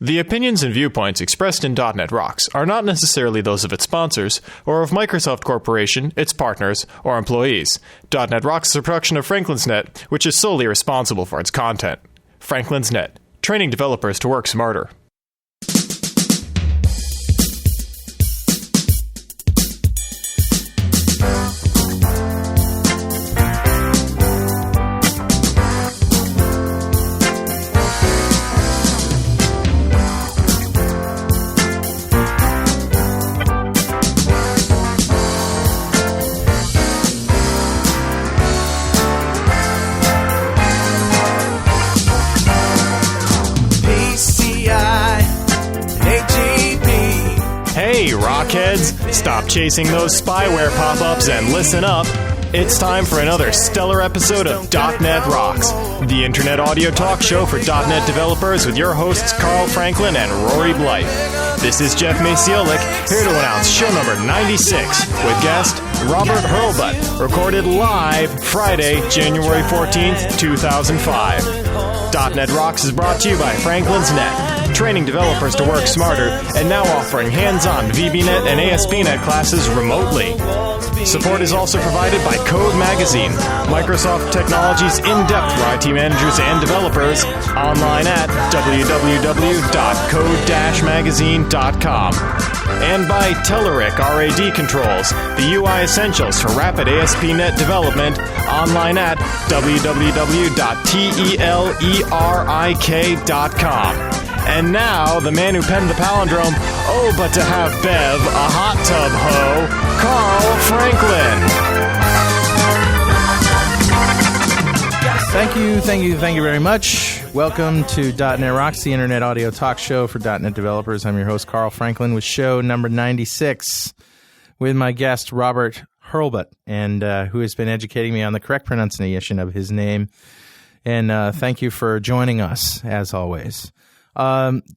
The opinions and viewpoints expressed in .NET Rocks are not necessarily those of its sponsors, or of Microsoft Corporation, its partners, or employees. .NET Rocks is a production of Franklin's Net, which is solely responsible for its content. Franklin's Net, training developers to work smarter. Hey, Rockheads! Stop chasing those spyware pop-ups and listen up. It's time for another stellar episode of .NET Rocks, the internet audio talk show for .NET developers with your hosts Carl Franklin and Rory Blythe. This is Jeff Maciolik, here to announce show number 96 with guest Robert Hurlbut, recorded live Friday, January 14th, 2005. .NET Rocks is brought to you by Franklin's Net, training developers to work smarter, and now offering hands-on VBNet and ASP.NET classes remotely. Support is also provided by Code Magazine, Microsoft Technology's in-depth for IT managers and developers, online at www.code-magazine.com. And by Telerik RAD Controls, the UI essentials for rapid ASP.NET development, online at www.telerik.com. And now, the man who penned the palindrome, oh, but to have Bev, a hot tub hoe, Carl Franklin. Thank you very much. Welcome to .NET Rocks, the internet audio talk show for .NET developers. I'm your host, Carl Franklin, with show number 96, with my guest, Robert Hurlbut, and who has been educating me on the correct pronunciation of his name. And thank you for joining us, as always.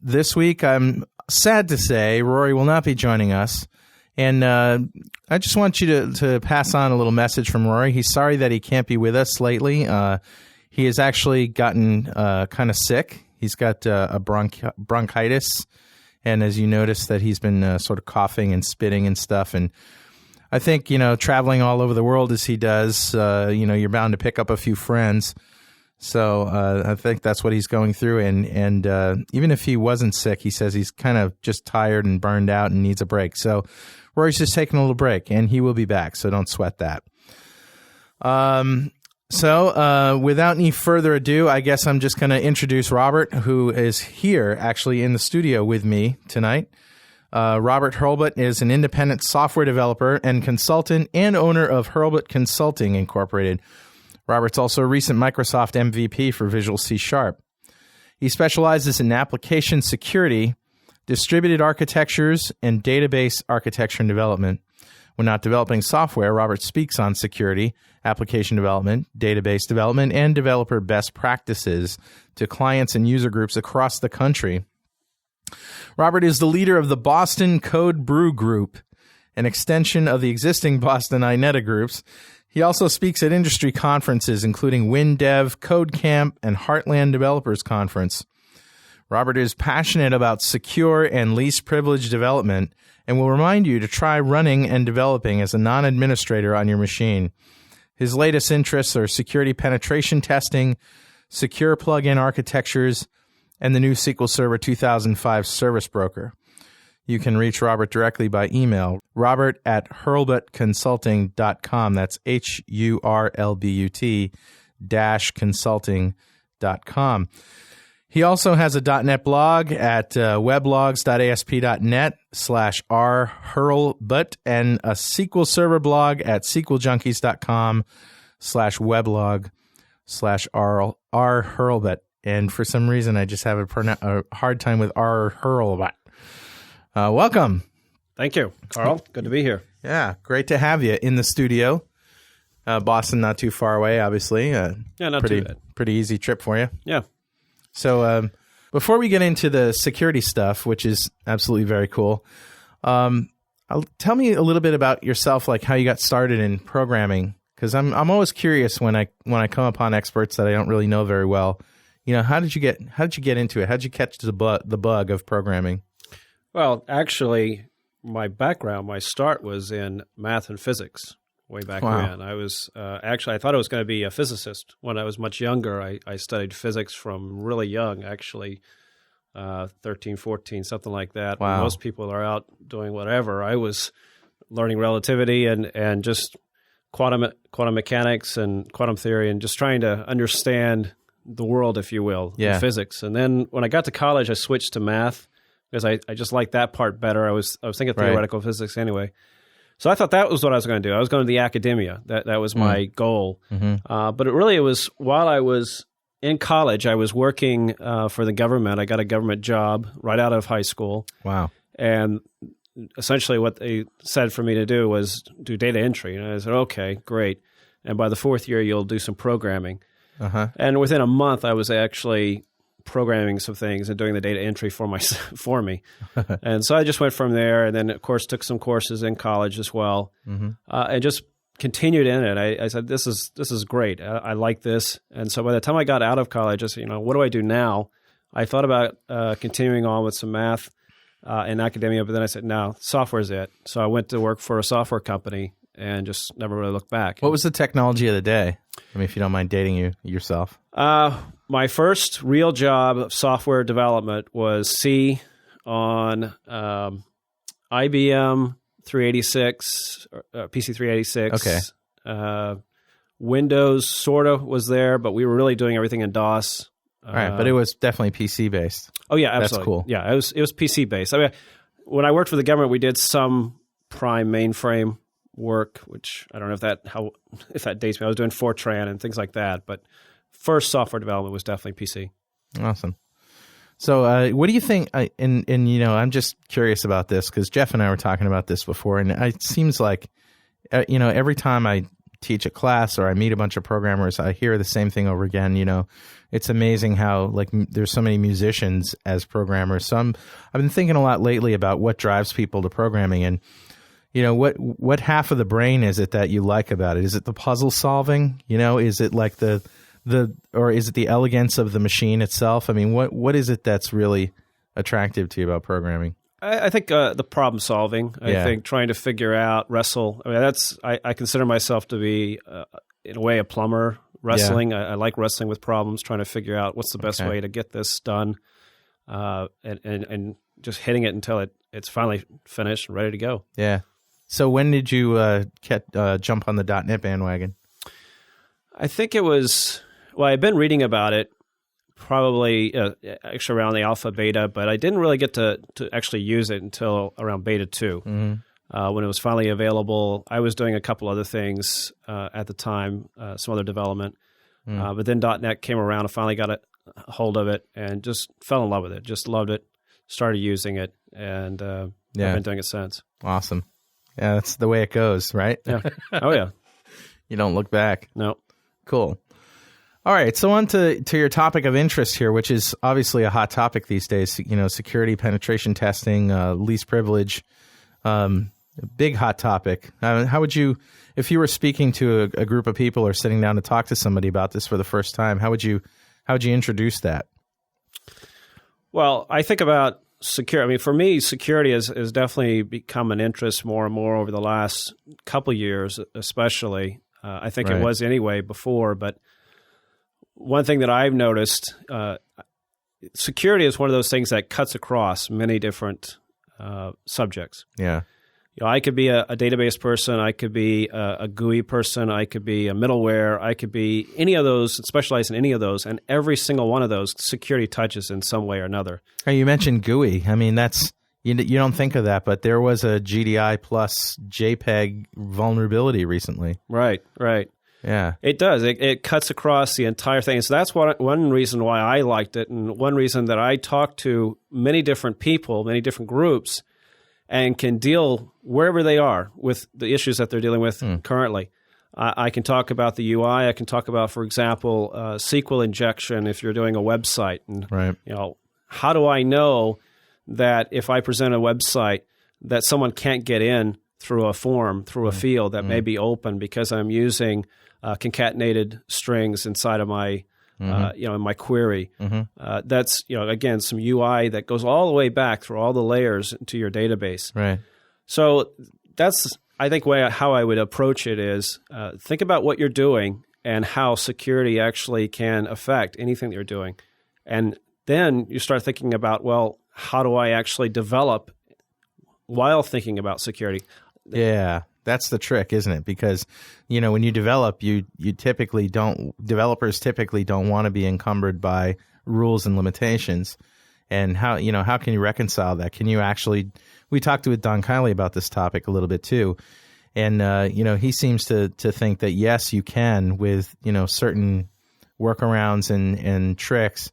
This week, I'm sad to say, Rory will not be joining us. And I just want you to pass on a little message from Rory. He's sorry that he can't be with us lately. He has actually gotten kind of sick. He's got a bronchitis. And as you notice, that he's been sort of coughing and spitting and stuff. And I think, traveling all over the world as he does, you're bound to pick up a few friends. So I think that's what he's going through. And even if he wasn't sick, he says he's kind of just tired and burned out and needs a break. So Rory's just taking a little break, and he will be back, so don't sweat that. So without any further ado, I guess I'm just going to introduce Robert, who is here actually in the studio with me tonight. Robert Hurlbut is an independent software developer and consultant and owner of Hurlbut Consulting Incorporated. Robert's also a recent Microsoft MVP for Visual C#. He specializes in application security, distributed architectures, and database architecture and development. When not developing software, Robert speaks on security, application development, database development, and developer best practices to clients and user groups across the country. Robert is the leader of the Boston Code Brew Group, an extension of the existing Boston INETA groups. He also speaks at industry conferences, including WinDev, CodeCamp, and Heartland Developers Conference. Robert is passionate about secure and least privileged development and will remind you to try running and developing as a non-administrator on your machine. His latest interests are security penetration testing, secure plugin architectures, and the new SQL Server 2005 Service Broker. You can reach Robert directly by email, robert@hurlbutconsulting.com. That's HURLBUT-consulting.com. He also has a .NET blog at weblogs.asp.net/rhurlbut and a SQL Server blog at sqlJunkies.com/weblog/rhurlbut. And for some reason, I just have a hard time with rhurlbut. Welcome. Thank you, Carl. Good to be here. Yeah, great to have you in the studio. Boston, not too far away, obviously. Not too bad. Pretty easy trip for you. Yeah. So before we get into the security stuff, which is absolutely very cool, tell me a little bit about yourself, like how you got started in programming, because I'm always curious when I come upon experts that I don't really know very well. how did you get into it? How did you catch the bug of programming? Well, actually, my background, my start was in math and physics way back when. I was I thought I was going to be a physicist when I was much younger. I studied physics from really young, actually, 13, 14, something like that. Wow. When most people are out doing whatever. I was learning relativity and just quantum mechanics and quantum theory and just trying to understand the world, if you will, in physics. And then when I got to college, I switched to math because I just liked that part better. I was thinking theoretical physics anyway. So I thought that was what I was going to do. I was going to the academia. That was my goal. Mm-hmm. But it was while I was in college, I was working for the government. I got a government job right out of high school. Wow. And essentially what they said for me to do was do data entry. And I said, okay, great. And by the fourth year, you'll do some programming. Uh-huh. And within a month, I was actually programming some things and doing the data entry for me. And so I just went from there, and then, of course, took some courses in college as well, and just continued in it. I said, this is great. I like this. And so by the time I got out of college, I said, what do I do now? I thought about continuing on with some math in academia, but then I said, no, software is it. So I went to work for a software company and just never really looked back. What was the technology of the day? I mean, if you don't mind dating yourself. My first real job of software development was C on IBM 386, PC 386. Okay. Windows sort of was there, but we were really doing everything in DOS. All right, but it was definitely PC based. Oh yeah, absolutely. That's cool. Yeah, it was PC based. I mean, when I worked for the government, we did some prime mainframe work, which I don't know if that dates me. I was doing Fortran and things like that, but first software development was definitely PC. Awesome. So, what do you think? I'm just curious about this because Jeff and I were talking about this before, and it seems like, every time I teach a class or I meet a bunch of programmers, I hear the same thing over again. It's amazing how there's so many musicians as programmers. I've been thinking a lot lately about what drives people to programming, and what half of the brain is it that you like about it? Is it the puzzle solving? Is it like or is it the elegance of the machine itself? I mean, what is it that's really attractive to you about programming? I think the problem solving. I think trying to figure out, wrestle. I mean, I consider myself to be in a way a plumber. Wrestling. I like wrestling with problems, trying to figure out what's the best way to get this done, and just hitting it until it's finally finished and ready to go. Yeah. So when did you jump on the .NET bandwagon? I think it was, I've been reading about it probably actually around the alpha beta, but I didn't really get to actually use it until around beta 2. Mm-hmm. When it was finally available. I was doing a couple other things at the time, some other development. But then .NET came around and finally got a hold of it and just fell in love with it. Just loved it, started using it, and I've been doing it since. Awesome. Yeah, that's the way it goes, right? Yeah. Oh, yeah. You don't look back. No. Cool. All right, so on to your topic of interest here, which is obviously a hot topic these days, security, penetration testing, least privilege, big hot topic. How would you, if you were speaking to a group of people or sitting down to talk to somebody about this for the first time, how would you introduce that? Well, I think about security. I mean, for me, security has definitely become an interest more and more over the last couple of years, especially. I think it was anyway before, but one thing that I've noticed, security is one of those things that cuts across many different subjects. Yeah. I could be a database person. I could be a GUI person. I could be a middleware. I could be any of those, specialize in any of those. And every single one of those, security touches in some way or another. Hey, you mentioned GUI. I mean, that's you don't think of that, but there was a GDI plus JPEG vulnerability recently. Right. Yeah. It does. It cuts across the entire thing. So that's one reason why I liked it, and one reason that I talked to many different people, many different groups, and can deal wherever they are with the issues that they're dealing with currently. I can talk about the UI. I can talk about, for example, SQL injection if you're doing a website. And, how do I know that if I present a website that someone can't get in through a form, through a field that may be open because I'm using concatenated strings inside of my in my query. That's, again, some UI that goes all the way back through all the layers into your database. Right. So that's, I think, how I would approach it is think about what you're doing and how security actually can affect anything that you're doing. And then you start thinking about, well, how do I actually develop while thinking about security? Yeah, that's the trick, isn't it? Because, when you develop, developers typically don't want to be encumbered by rules and limitations. And how can you reconcile that? Can you actually, we talked with Don Kiley about this topic a little bit too. And, he seems to think that, yes, you can with, certain workarounds and tricks,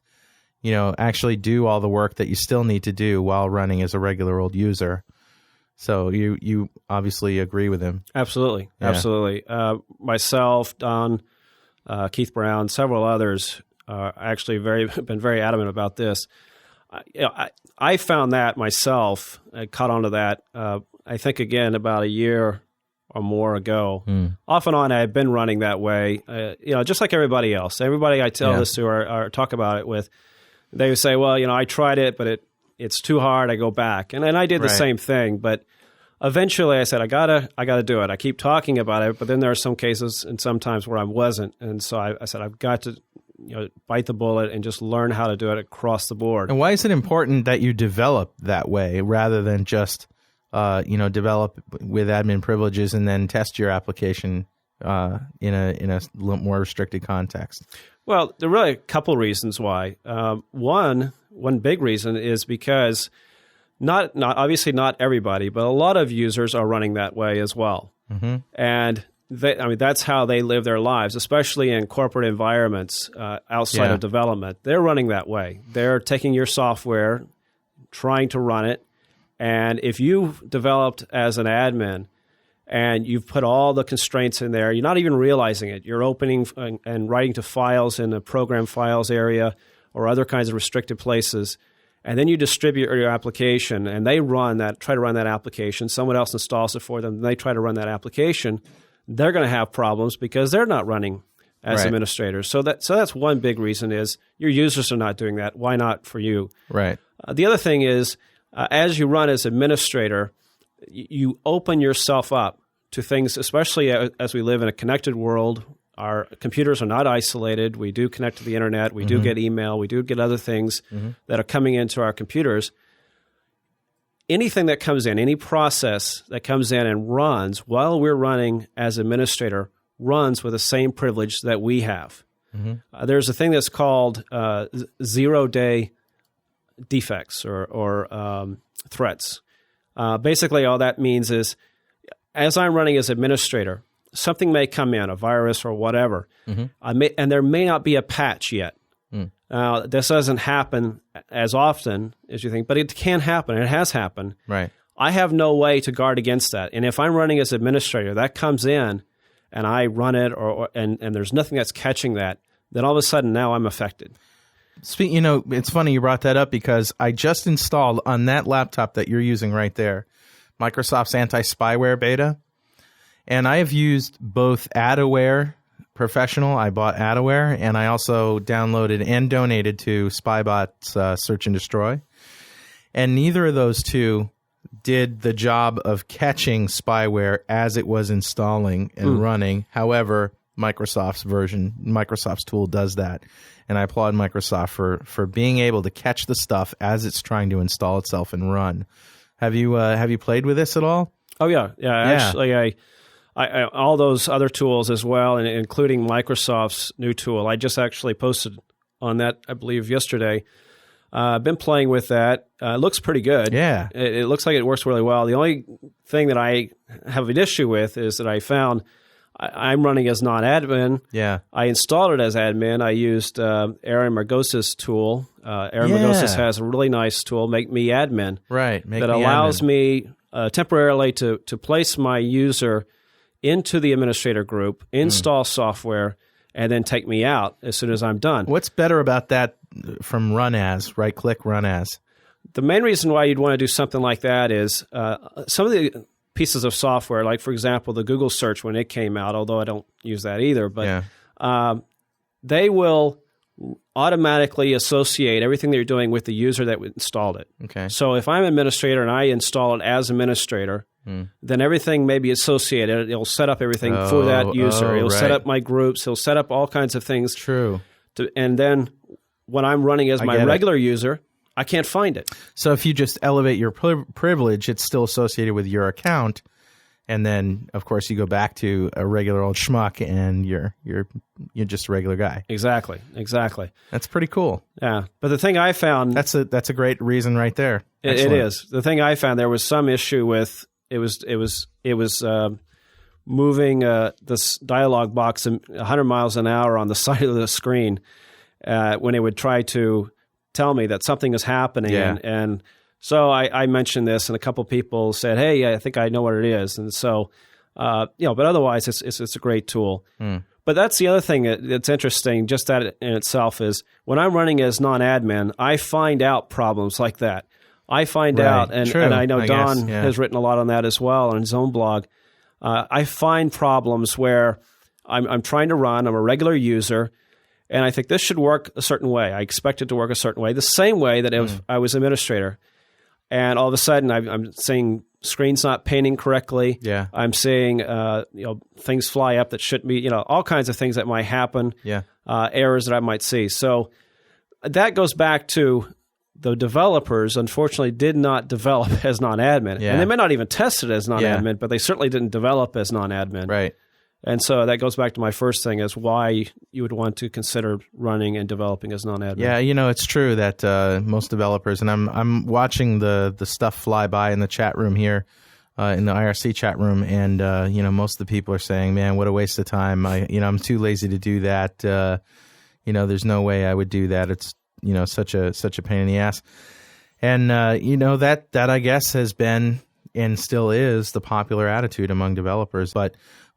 actually do all the work that you still need to do while running as a regular old user. So you obviously agree with him. Absolutely. Yeah. Absolutely. Myself, Don, Keith Brown, several others are actually been very adamant about this. I found that myself. I caught on to that, I think, again, about a year or more ago. Off and on, I had been running that way, just like everybody else. Everybody I tell this to or talk about it with, they would say, well, I tried it, but it's too hard. I go back. And I did the same thing. But eventually I said, I gotta do it. I keep talking about it, but then there are some cases and sometimes where I wasn't. And so I said, I've got to bite the bullet and just learn how to do it across the board. And why is it important that you develop that way rather than just develop with admin privileges and then test your application in a more restricted context? Well, there are really a couple reasons why. One big reason is because not obviously not everybody, but a lot of users are running that way as well. And that's how they live their lives, especially in corporate environments outside of development. They're running that way. They're taking your software, trying to run it, and if you've developed as an admin and you've put all the constraints in there, you're not even realizing it. You're opening and writing to files in the program files area or other kinds of restricted places, and then you distribute your application, and they try to run that application. Someone else installs it for them, and they try to run that application. They're going to have problems because they're not running as administrators. So that's one big reason is your users are not doing that. Why not for you? Right. The other thing is, as you run as administrator, you open yourself up to things, especially as we live in a connected world. Our computers are not isolated. We do connect to the internet. We do get email. We do get other things that are coming into our computers. Anything that comes in, any process that comes in and runs while we're running as administrator runs with the same privilege that we have. There's a thing that's called zero-day defects or threats. Basically, all that means is, as I'm running as administrator, something may come in, a virus or whatever, and there may not be a patch yet. This doesn't happen as often as you think, but it can happen. It has happened. Right. I have no way to guard against that. And if I'm running as administrator, that comes in, and I run it, and there's nothing that's catching that, then all of a sudden now I'm affected. It's funny you brought that up because I just installed on that laptop that you're using right there, Microsoft's anti-spyware beta. And I have used both AdAware Professional. I bought AdAware, and I also downloaded and donated to Spybot's Search and Destroy. And neither of those two did the job of catching spyware as it was installing and running. However, Microsoft's tool does that. And I applaud Microsoft for being able to catch the stuff as it's trying to install itself and run. Have you played with this at all? Oh yeah. Actually, I all those other tools as well, and including Microsoft's new tool. I just actually posted on that, I believe, yesterday. I've been playing with that. It looks pretty good. Yeah, it looks like it works really well. The only thing that I have an issue with is that I found I'm running as non-admin. Yeah. I installed it as admin. I used Aaron Margos's tool. Aaron Margos has a really nice tool, Make Me Admin. Right. That allows me temporarily to place my user into the administrator group, install software, and then take me out as soon as I'm done. What's better about that from Run As, right-click Run As? The main reason why you'd want to do something like that is some of the pieces of software, like, for example, the Google search when it came out, although I don't use that either, but they will automatically associate everything that you're doing with the user that installed it. Okay. So if I'm an administrator and I install it as administrator, then everything may be associated. It'll set up everything for that user. It'll set up my groups. It'll set up all kinds of things. True. And then when I'm running as my regular user, I can't find it. So if you just elevate your privilege, it's still associated with your account. And then, of course, you go back to a regular old schmuck, and you're just a regular guy. Exactly. That's pretty cool. Yeah, but the thing I found that's a great reason right there. It is. The thing I found, there was some issue with it was moving this dialog box 100 miles an hour on the side of the screen when it would try to tell me that something is happening, and so I mentioned this, and a couple people said, "Hey, I think I know what it is." And so, but otherwise, it's a great tool. But that's the other thing that's interesting, just that in itself, is when I'm running as non-admin, I find out problems like that. I find out, and I know Don has written a lot on that as well on his own blog. I find problems where I'm trying to run. I'm a regular user. And I think this should work a certain way. I expect it to work a certain way, the same way that if I was administrator. And all of a sudden, I'm seeing screens not painting correctly. Yeah. I'm seeing things fly up that shouldn't be. All kinds of things that might happen. Yeah. Errors that I might see. So that goes back to the developers. Unfortunately, did not develop as non-admin, and they may not even test it as non-admin, but they certainly didn't develop as non-admin. Right. And so that goes back to my first thing, is why you would want to consider running and developing as non-admin. Yeah, it's true that most developers, and I'm watching the stuff fly by in the chat room here, in the IRC chat room, and most of the people are saying, "Man, what a waste of time! I'm too lazy to do that. There's no way I would do that. It's such a pain in the ass." And that I guess has been and still is the popular attitude among developers,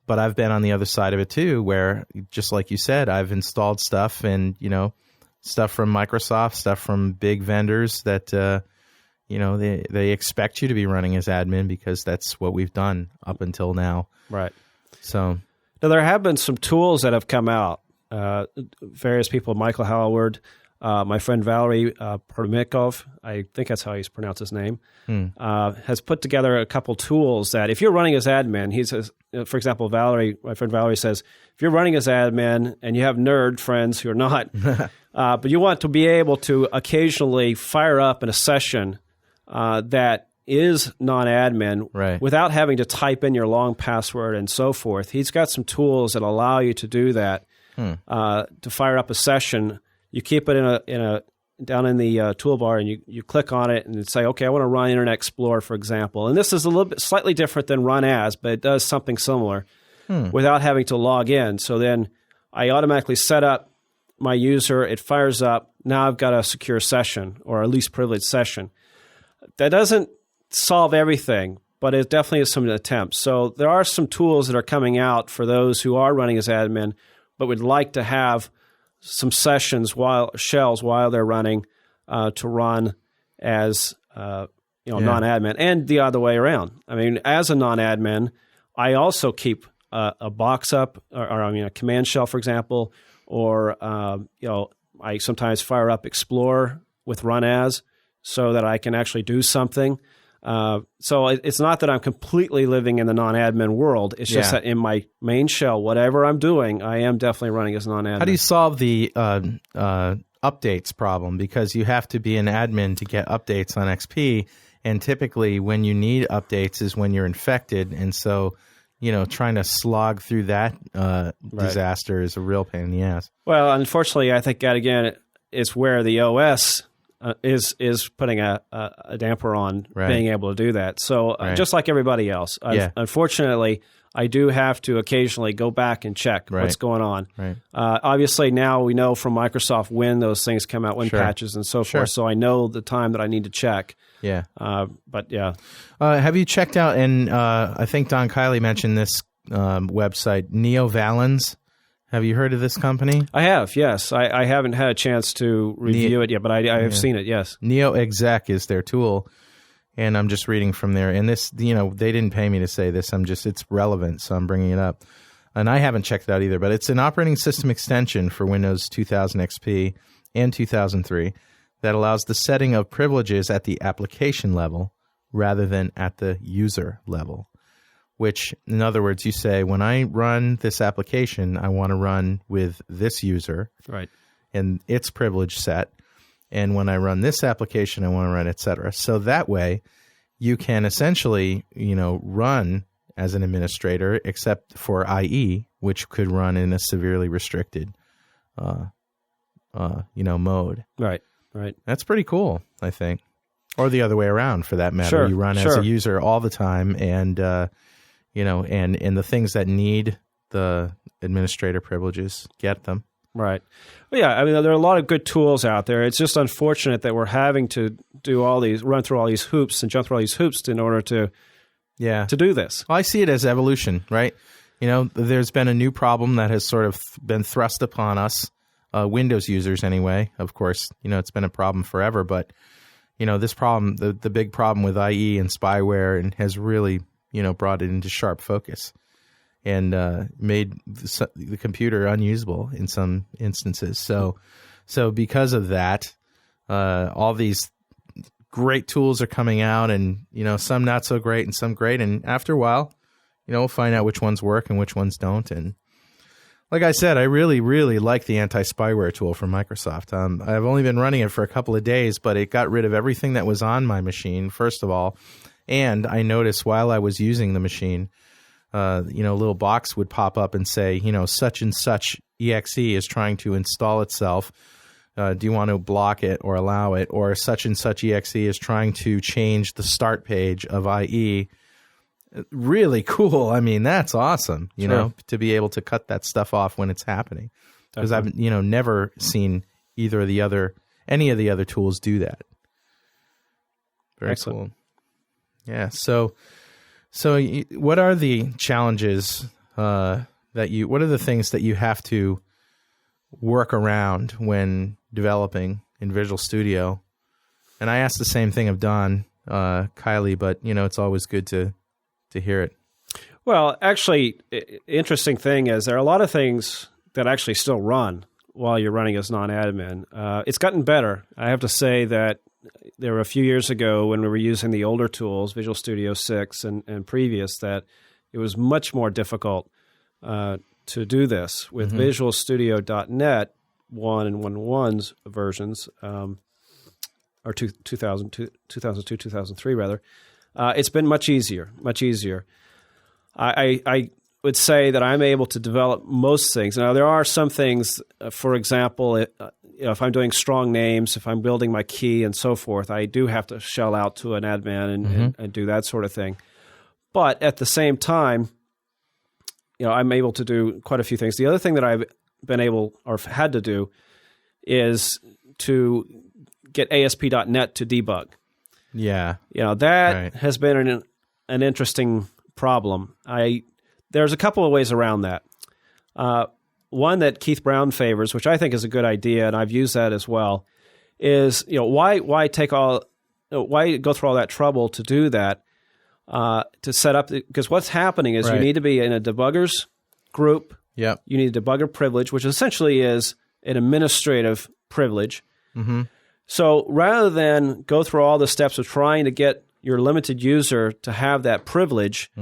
but I've been on the other side of it too, where, just like you said, I've installed stuff and, stuff from Microsoft, stuff from big vendors that, they expect you to be running as admin because that's what we've done up until now. Right. So now there have been some tools that have come out. Various people, Michael Howard, my friend Valery Permikov, I think that's how he's pronounced his name, has put together a couple tools that if you're running as admin, he says, for example, my friend Valery says, if you're running as admin and you have nerd friends who are not, but you want to be able to occasionally fire up in a session that is non-admin without having to type in your long password and so forth, he's got some tools that allow you to do that, to fire up a session. You keep it down in the toolbar, and you click on it and say, okay, I want to run Internet Explorer, for example. And this is a little bit slightly different than run as, but it does something similar without having to log in. So then I automatically set up my user. It fires up. Now I've got a secure session, or a least privileged session. That doesn't solve everything, but it definitely is some attempts. So there are some tools that are coming out for those who are running as admin, but would like to have some sessions shells while they're running to run as non-admin, and the other way around. I mean, as a non-admin, I also keep a box up, or a command shell, for example, or I sometimes fire up Explorer with run as so that I can actually do something. So it's not that I'm completely living in the non-admin world. It's just that in my main shell, whatever I'm doing, I am definitely running as non-admin. How do you solve the updates problem? Because you have to be an admin to get updates on XP, and typically when you need updates is when you're infected, and so trying to slog through that disaster is a real pain in the ass. Well, unfortunately, I think that again is where the OS is putting a damper on being able to do that. So just like everybody else, unfortunately, I do have to occasionally go back and check what's going on. Right. Obviously, now we know from Microsoft when those things come out, when patches and so forth, so I know the time that I need to check. Yeah. But yeah. Have you checked out, and I think Don Kiley mentioned this website, NeoValens? Have you heard of this company? I have, yes. I haven't had a chance to review it yet, but I have seen it, yes. NeoExec is their tool, and I'm just reading from there. And this, they didn't pay me to say this. It's relevant, so I'm bringing it up. and I haven't checked it out either, but it's an operating system extension for Windows 2000 XP and 2003 that allows the setting of privileges at the application level rather than at the user level. Which, in other words, you say, when I run this application, I want to run with this user and its privilege set. And when I run this application, I want to run, et cetera. So that way, you can essentially, run as an administrator, except for IE, which could run in a severely restricted, mode. Right. That's pretty cool, I think. Or the other way around, for that matter. Sure, you run as a user all the time, and and the things that need the administrator privileges, get them. Right. Well, yeah, I mean, there are a lot of good tools out there. It's just unfortunate that we're having to run through all these hoops and jump through all these hoops in order to do this. Well, I see it as evolution, right? There's been a new problem that has sort of been thrust upon us, Windows users anyway. Of course, it's been a problem forever, but this problem, the big problem with IE and spyware, and has really brought it into sharp focus and made the computer unusable in some instances. So because of that, all these great tools are coming out, and some not so great and some great. And after a while, we'll find out which ones work and which ones don't. And like I said, I really, really like the anti-spyware tool from Microsoft. I've only been running it for a couple of days, but it got rid of everything that was on my machine, first of all. And I noticed while I was using the machine, a little box would pop up and say, such and such exe is trying to install itself. Do you want to block it or allow it? Or such and such exe is trying to change the start page of IE. Really cool. I mean, that's awesome, to be able to cut that stuff off when it's happening. Because I've, never seen any of the other tools do that. Very Excellent. Cool. Yeah. So what are the challenges what are the things that you have to work around when developing in Visual Studio? And I asked the same thing of Don Kiley, but it's always good to hear it. Well, actually, interesting thing is there are a lot of things that actually still run while you're running as non-admin. It's gotten better. I have to say that there were a few years ago when we were using the older tools, Visual Studio 6 and previous, that it was much more difficult to do this. With Visual Studio.net 1 and 1.1's versions, or 2002, 2003 rather, it's been much easier. I would say that I'm able to develop most things. Now, there are some things, for example, if I'm doing strong names, if I'm building my key and so forth, I do have to shell out to an admin and do that sort of thing. But at the same time, I'm able to do quite a few things. The other thing that I've been able or had to do is to get ASP.NET to debug. Yeah. That has been an interesting problem. There's a couple of ways around that. One that Keith Brown favors, which I think is a good idea, and I've used that as well, is why go through all that trouble to do that, to set up, because what's happening is you need to be in a debuggers group. Yep. You need a debugger privilege, which essentially is an administrative privilege. Mm-hmm. So rather than go through all the steps of trying to get your limited user to have that privilege,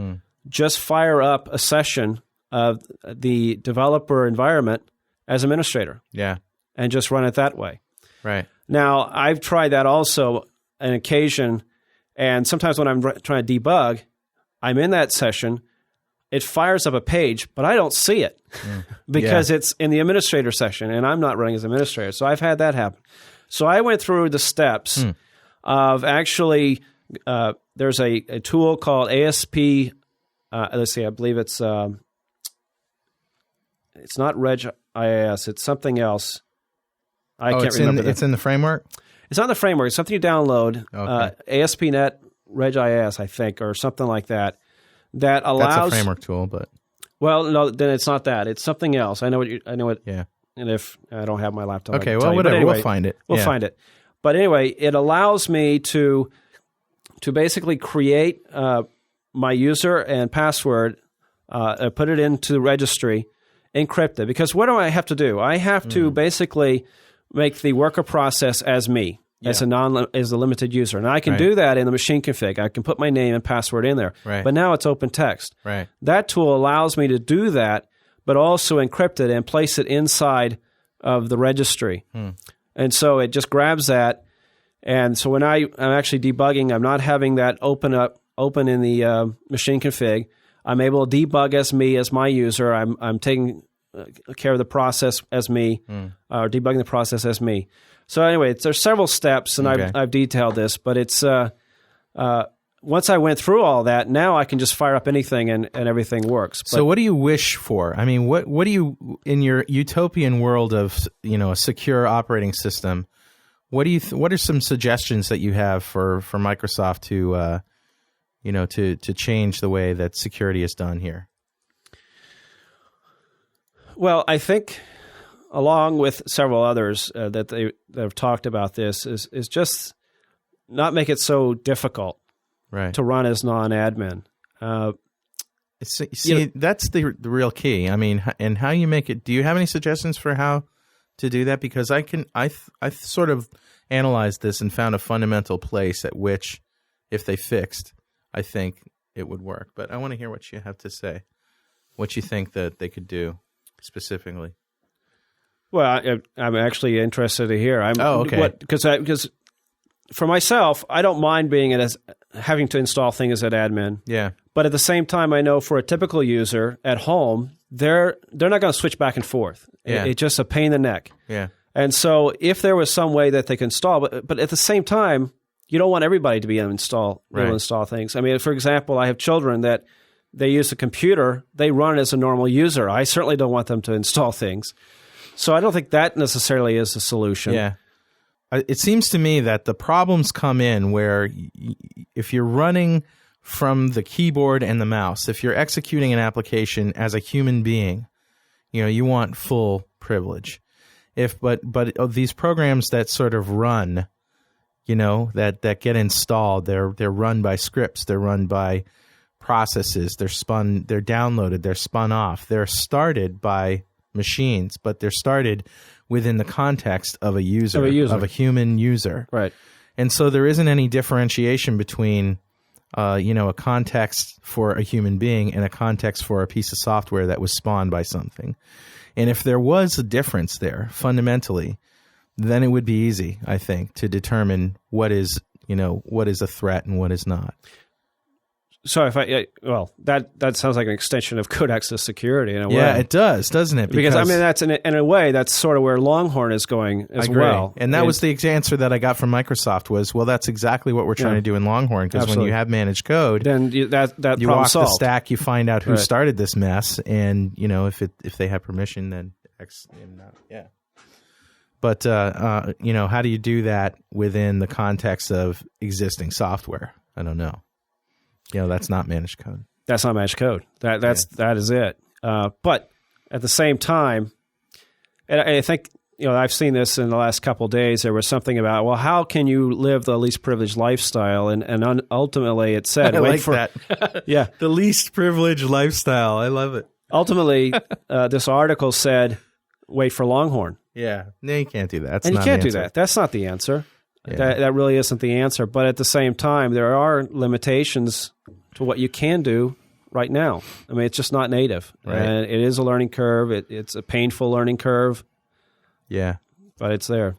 just fire up a session of the developer environment as administrator. Yeah. And just run it that way. Right. Now, I've tried that also on occasion, and sometimes when I'm trying to debug, I'm in that session, it fires up a page, but I don't see it because it's in the administrator session, and I'm not running as administrator. So I've had that happen. So I went through the steps of actually, there's a tool called ASP, let's see, I believe it's not RegIS, it's something else. I can't remember. It's in the framework? It's not the framework. It's something you download, Okay. ASP.NET RegIS, I think, or something like that. That allows... That's a framework tool, but... Well, no, then it's not that. It's something else. I know what. Yeah. And if I don't have my laptop, okay, I can well, tell you. whatever. Anyway, We'll find it. We'll find it. But anyway, it allows me to basically create my user and password put it into the registry, encrypt it. Because what do I have to do? I have to basically make the worker process as me, as a limited user. And I can do that in the machine config. I can put my name and password in there. Right. But now it's open text. Right. That tool allows me to do that, but also encrypt it and place it inside of the registry. And so it just grabs that. And so when I'm actually debugging, I'm not having that open in the machine config. I'm able to debug as me, as my user. I'm taking care of the process as me, or debugging the process as me. So anyway, there's several steps, and I've detailed this, but it's once I went through all that, now I can just fire up anything and everything works. But, so what do you wish for? I mean, what do you, in your utopian world of, a secure operating system, what do you what are some suggestions that you have for Microsoft to to change the way that security is done here? Well, I think, along with several others that have talked about this, is just not make it so difficult to run as non-admin. That's the real key. I mean, and how you make it. Do you have any suggestions for how to do that? Because I sort of analyzed this and found a fundamental place at which, if they fixed, I think it would work. But I want to hear what you have to say. What you think that they could do specifically. Well, I'm actually interested to hear. Okay. Because for myself, I don't mind having to install things as an admin. Yeah. But at the same time, I know for a typical user at home, they're not going to switch back and forth. Yeah. It's just a pain in the neck. Yeah. And so if there was some way that they can install, but at the same time, you don't want everybody to be able to install things. I mean, for example, I have children that they use a computer, they run as a normal user. I certainly don't want them to install things. So I don't think that necessarily is the solution. Yeah. It seems to me that the problems come in where if you're running from the keyboard and the mouse, if you're executing an application as a human being, you want full privilege. But these programs that sort of run, that get installed, they're run by scripts, they're run by processes, they're downloaded, they're spun off, they're started by machines, but they're started within the context of a user, of a human user. Right. And so there isn't any differentiation between, a context for a human being and a context for a piece of software that was spawned by something. And if there was a difference there, fundamentally, then it would be easy, I think, to determine what is a threat and what is not. So that sounds like an extension of code access security in a way. Yeah, it does, doesn't it? Because I mean, that's in a way, that's sort of where Longhorn is going as well. And that was the answer that I got from Microsoft was, well, that's exactly what we're trying to do in Longhorn, because when you have managed code, then that you walk the stack, you find out who started this mess, and if they have permission, then yeah. But how do you do that within the context of existing software? I don't know. That's not managed code. That's not managed code. That is it. But at the same time, and I think I've seen this in the last couple of days. There was something about, well, how can you live the least privileged lifestyle? And ultimately, it said, I like that. Yeah, the least privileged lifestyle. I love it. Ultimately, this article said, wait for Longhorn. Yeah, no, you can't do that. You can't do that. That's not the answer. Yeah. That really isn't the answer. But at the same time, there are limitations to what you can do right now. I mean, it's just not native. Right. And it is a learning curve. It's a painful learning curve. Yeah. But it's there.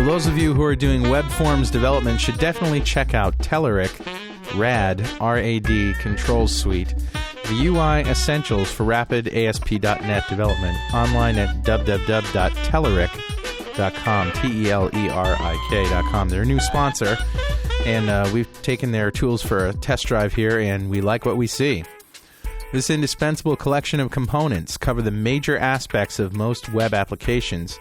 Well, those of you who are doing web forms development should definitely check out Telerik RAD, R-A-D, Control Suite, the UI essentials for rapid ASP.NET development, online at www.telerik.com, Telerik.com. They're a new sponsor, and we've taken their tools for a test drive here, and we like what we see. This indispensable collection of components cover the major aspects of most web applications,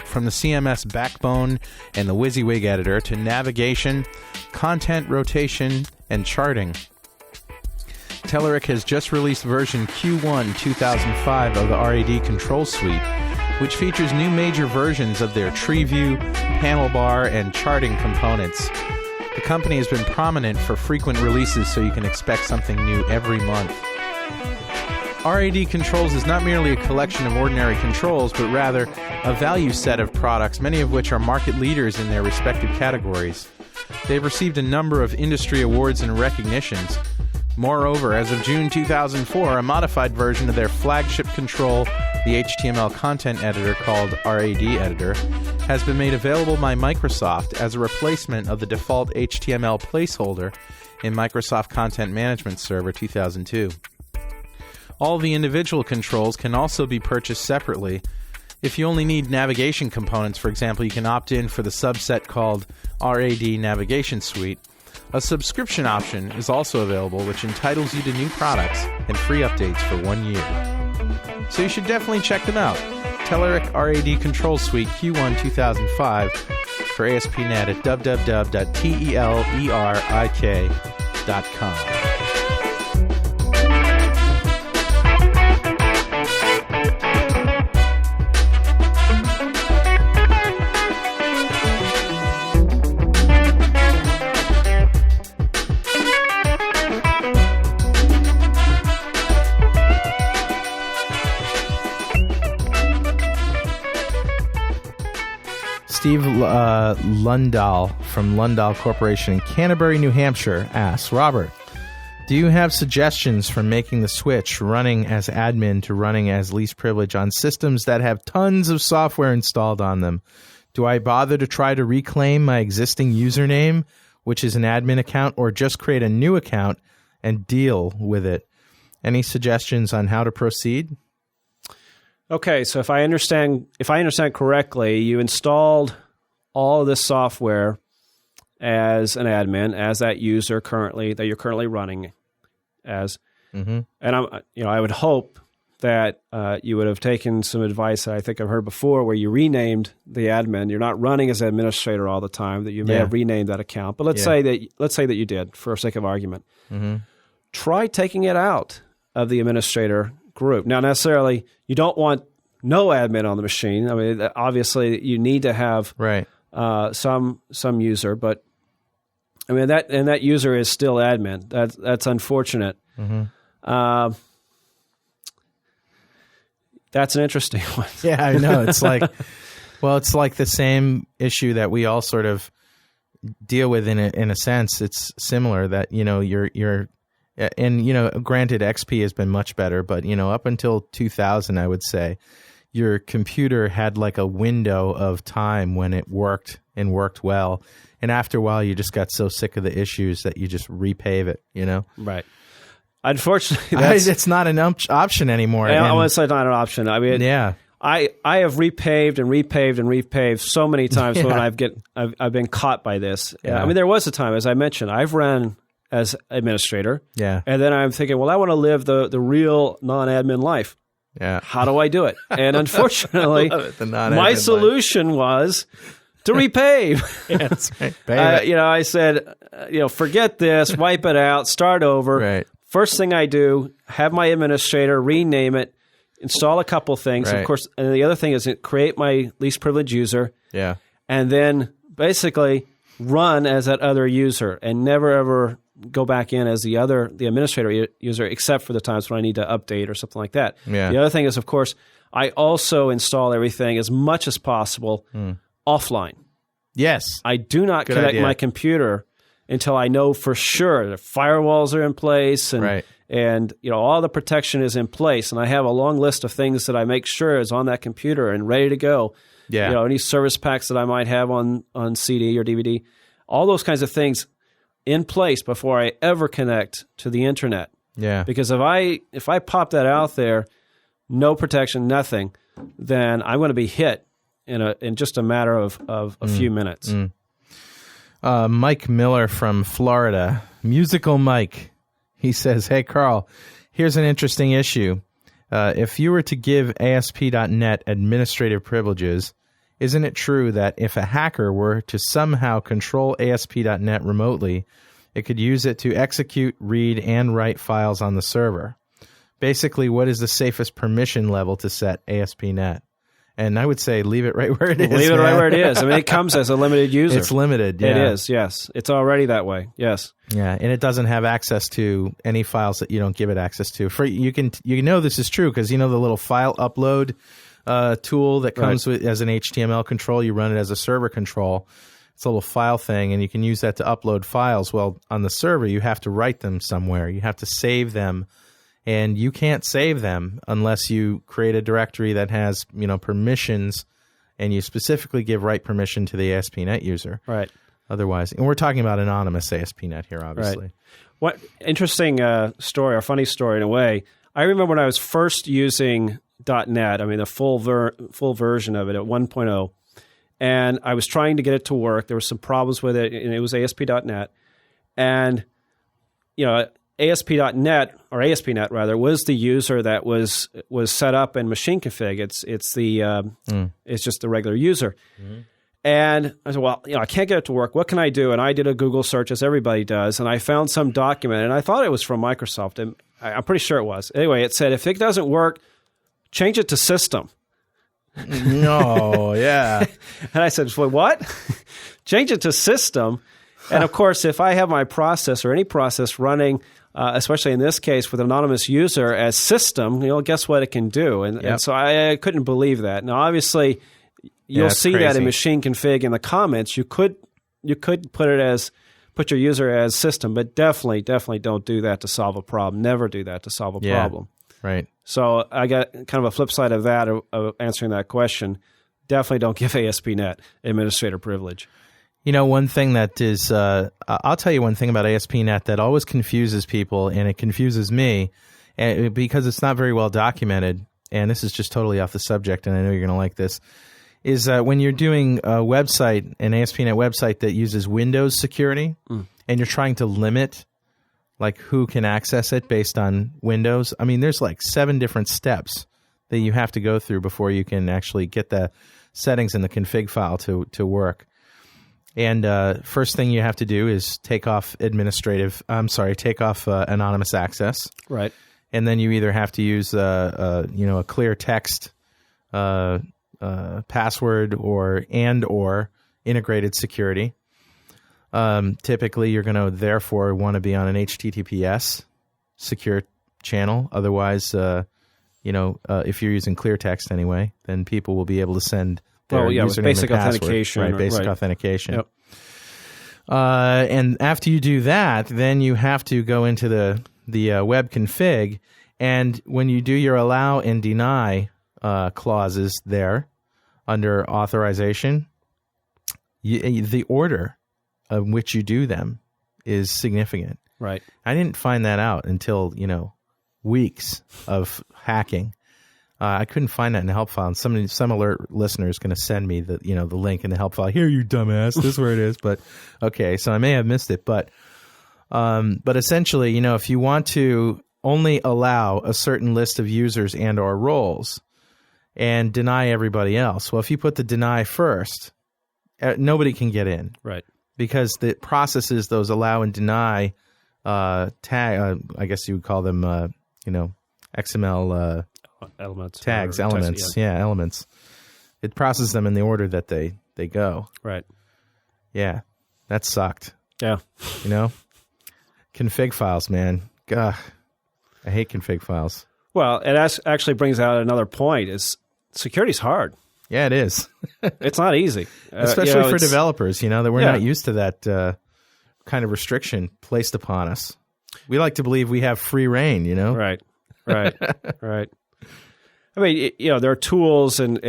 from the CMS backbone and the WYSIWYG editor to navigation, content rotation, and charting. Telerik has just released version Q1 2005 of the RAD Control Suite, which features new major versions of their tree view, panel bar, and charting components. The company has been prominent for frequent releases, so you can expect something new every month. RAD Controls is not merely a collection of ordinary controls, but rather a value set of products, many of which are market leaders in their respective categories. They've received a number of industry awards and recognitions. Moreover, as of June 2004, a modified version of their flagship control, the HTML content editor called RAD Editor, has been made available by Microsoft as a replacement of the default HTML placeholder in Microsoft Content Management Server 2002. All the individual controls can also be purchased separately. If you only need navigation components, for example, you can opt in for the subset called RAD Navigation Suite. A subscription option is also available, which entitles you to new products and free updates for 1 year. So you should definitely check them out. Telerik RAD Control Suite Q1 2005 for ASP.NET at www.telerik.com. Steve Lundahl from Lundahl Corporation in Canterbury, New Hampshire asks, Robert, do you have suggestions for making the switch running as admin to running as least privilege on systems that have tons of software installed on them? Do I bother to try to reclaim my existing username, which is an admin account, or just create a new account and deal with it? Any suggestions on how to proceed? Okay, so if I understand correctly, you installed all of this software as an admin, as that user that you're currently running as, and I would hope that you would have taken some advice that I think I've heard before, where you renamed the admin. You're not running as an administrator all the time; that you may have renamed that account. But let's say that you did, for sake of argument. Try taking it out of the administrator group. Now, necessarily, you don't want no admin on the machine. I mean, obviously, you need to have some user, but I mean that user is still admin. That's unfortunate. That's an interesting one. Yeah, I know. It's like, well, it's like the same issue that we all sort of deal with in a sense. It's similar that you're. And, granted, XP has been much better, but, up until 2000, I would say, your computer had like a window of time when it worked and worked well. And after a while, you just got so sick of the issues that you just repave it, Right. Unfortunately, it's not an option anymore. I want to say not an option. I mean, I have repaved and repaved and repaved so many times when I've been caught by this. I mean, there was a time, as I mentioned, I've ran as administrator. And then I'm thinking, well, I want to live the real non-admin life. How do I do it? And unfortunately, my solution was to repave. That's right. I said, forget this, wipe it out, start over. Right. First thing I do, have my administrator rename it, install a couple things. Of course, and the other thing is create my least privileged user. And then basically run as that other user and never ever go back in as the administrator user, except for the times when I need to update or something like that. The other thing is, of course, I also install everything as much as possible offline. Yes. I do not connect my computer until I know for sure the firewalls are in place and and all the protection is in place, and I have a long list of things that I make sure is on that computer and ready to go. Yeah. Any service packs that I might have on CD or DVD, all those kinds of things in place before I ever connect to the internet. Yeah. Because if I pop that out there, no protection, nothing, then I'm going to be hit in just a matter of a few minutes. Mike Miller from Florida, Musical Mike. He says, "Hey, Carl, here's an interesting issue. If you were to give ASP.NET administrative privileges, isn't it true that if a hacker were to somehow control ASP.NET remotely, it could use it to execute, read, and write files on the server? Basically, what is the safest permission level to set ASP.NET?" And I would say leave it right where it is. Leave it man. right where it is. I mean, it comes as a limited user. It's limited, yeah. It is, yes. It's already that way, yes. Yeah, and it doesn't have access to any files that you don't give it access to. You know this is true because the little file upload tool that comes with as an HTML control. You run it as a server control. It's a little file thing, and you can use that to upload files. Well, on the server, you have to write them somewhere. You have to save them, and you can't save them unless you create a directory that has permissions, and you specifically give write permission to the ASP.NET user. Right. Otherwise, and we're talking about anonymous ASP.NET here, obviously. Right. What interesting story, or funny story in a way. I remember when I was first using .NET, I mean the full version of it at 1.0, and I was trying to get it to work. There were some problems with it, and it was ASP.NET. And, ASP.NET, or ASP.NET rather, was the user that was set up in machine config. It's just the regular user. Mm-hmm. And I said, well, I can't get it to work. What can I do? And I did a Google search, as everybody does, and I found some document, and I thought it was from Microsoft, and I'm pretty sure it was. Anyway, it said, if it doesn't work, change it to system. No, yeah. And I said, well, what? Change it to system. And, of course, if I have my process or any process running, especially in this case with an anonymous user as system, guess what it can do? And so I couldn't believe that. Now, obviously, you'll see crazy. That in machine config in the comments. You could put your user as system, but definitely don't do that to solve a problem. Never do that to solve a problem. Right. So I got kind of a flip side of that, of answering that question. Definitely don't give ASP.NET administrator privilege. One thing that is, I'll tell you one thing about ASP.NET that always confuses people, and it confuses me, because it's not very well documented, and this is just totally off the subject, and I know you're going to like this, is when you're doing a website, an ASP.NET website that uses Windows security, and you're trying to limit who can access it based on Windows. I mean, there's 7 different steps that you have to go through before you can actually get the settings in the config file to work. And first thing you have to do is take off anonymous access. Right. And then you either have to use a clear text password or integrated security. Typically, you're going to therefore want to be on an HTTPS secure channel. Otherwise, if you're using clear text anyway, then people will be able to send their username basic and password. authentication. Right, basic authentication. Yep. And after you do that, then you have to go into the web config, and when you do your allow and deny clauses there under authorization, the order of which you do them is significant. Right. I didn't find that out until weeks of hacking. I couldn't find that in the help file, and some alert listener is going to send me the link in the help file. Here, you dumbass, this is where it is. But okay, so I may have missed it, but essentially, if you want to only allow a certain list of users and or roles and deny everybody else, well, if you put the deny first, nobody can get in, right? Because the processes those allow and deny tag. I guess you would call them, XML. Elements. Elements. It processes them in the order that they go. Right. Yeah. That sucked. Yeah. Config files, man. Gah. I hate config files. Well, it actually brings out another point, is security's hard. Yeah, it is. It's not easy. Especially for developers, that we're not used to that kind of restriction placed upon us. We like to believe we have free reign, Right. Right. I mean, there are tools and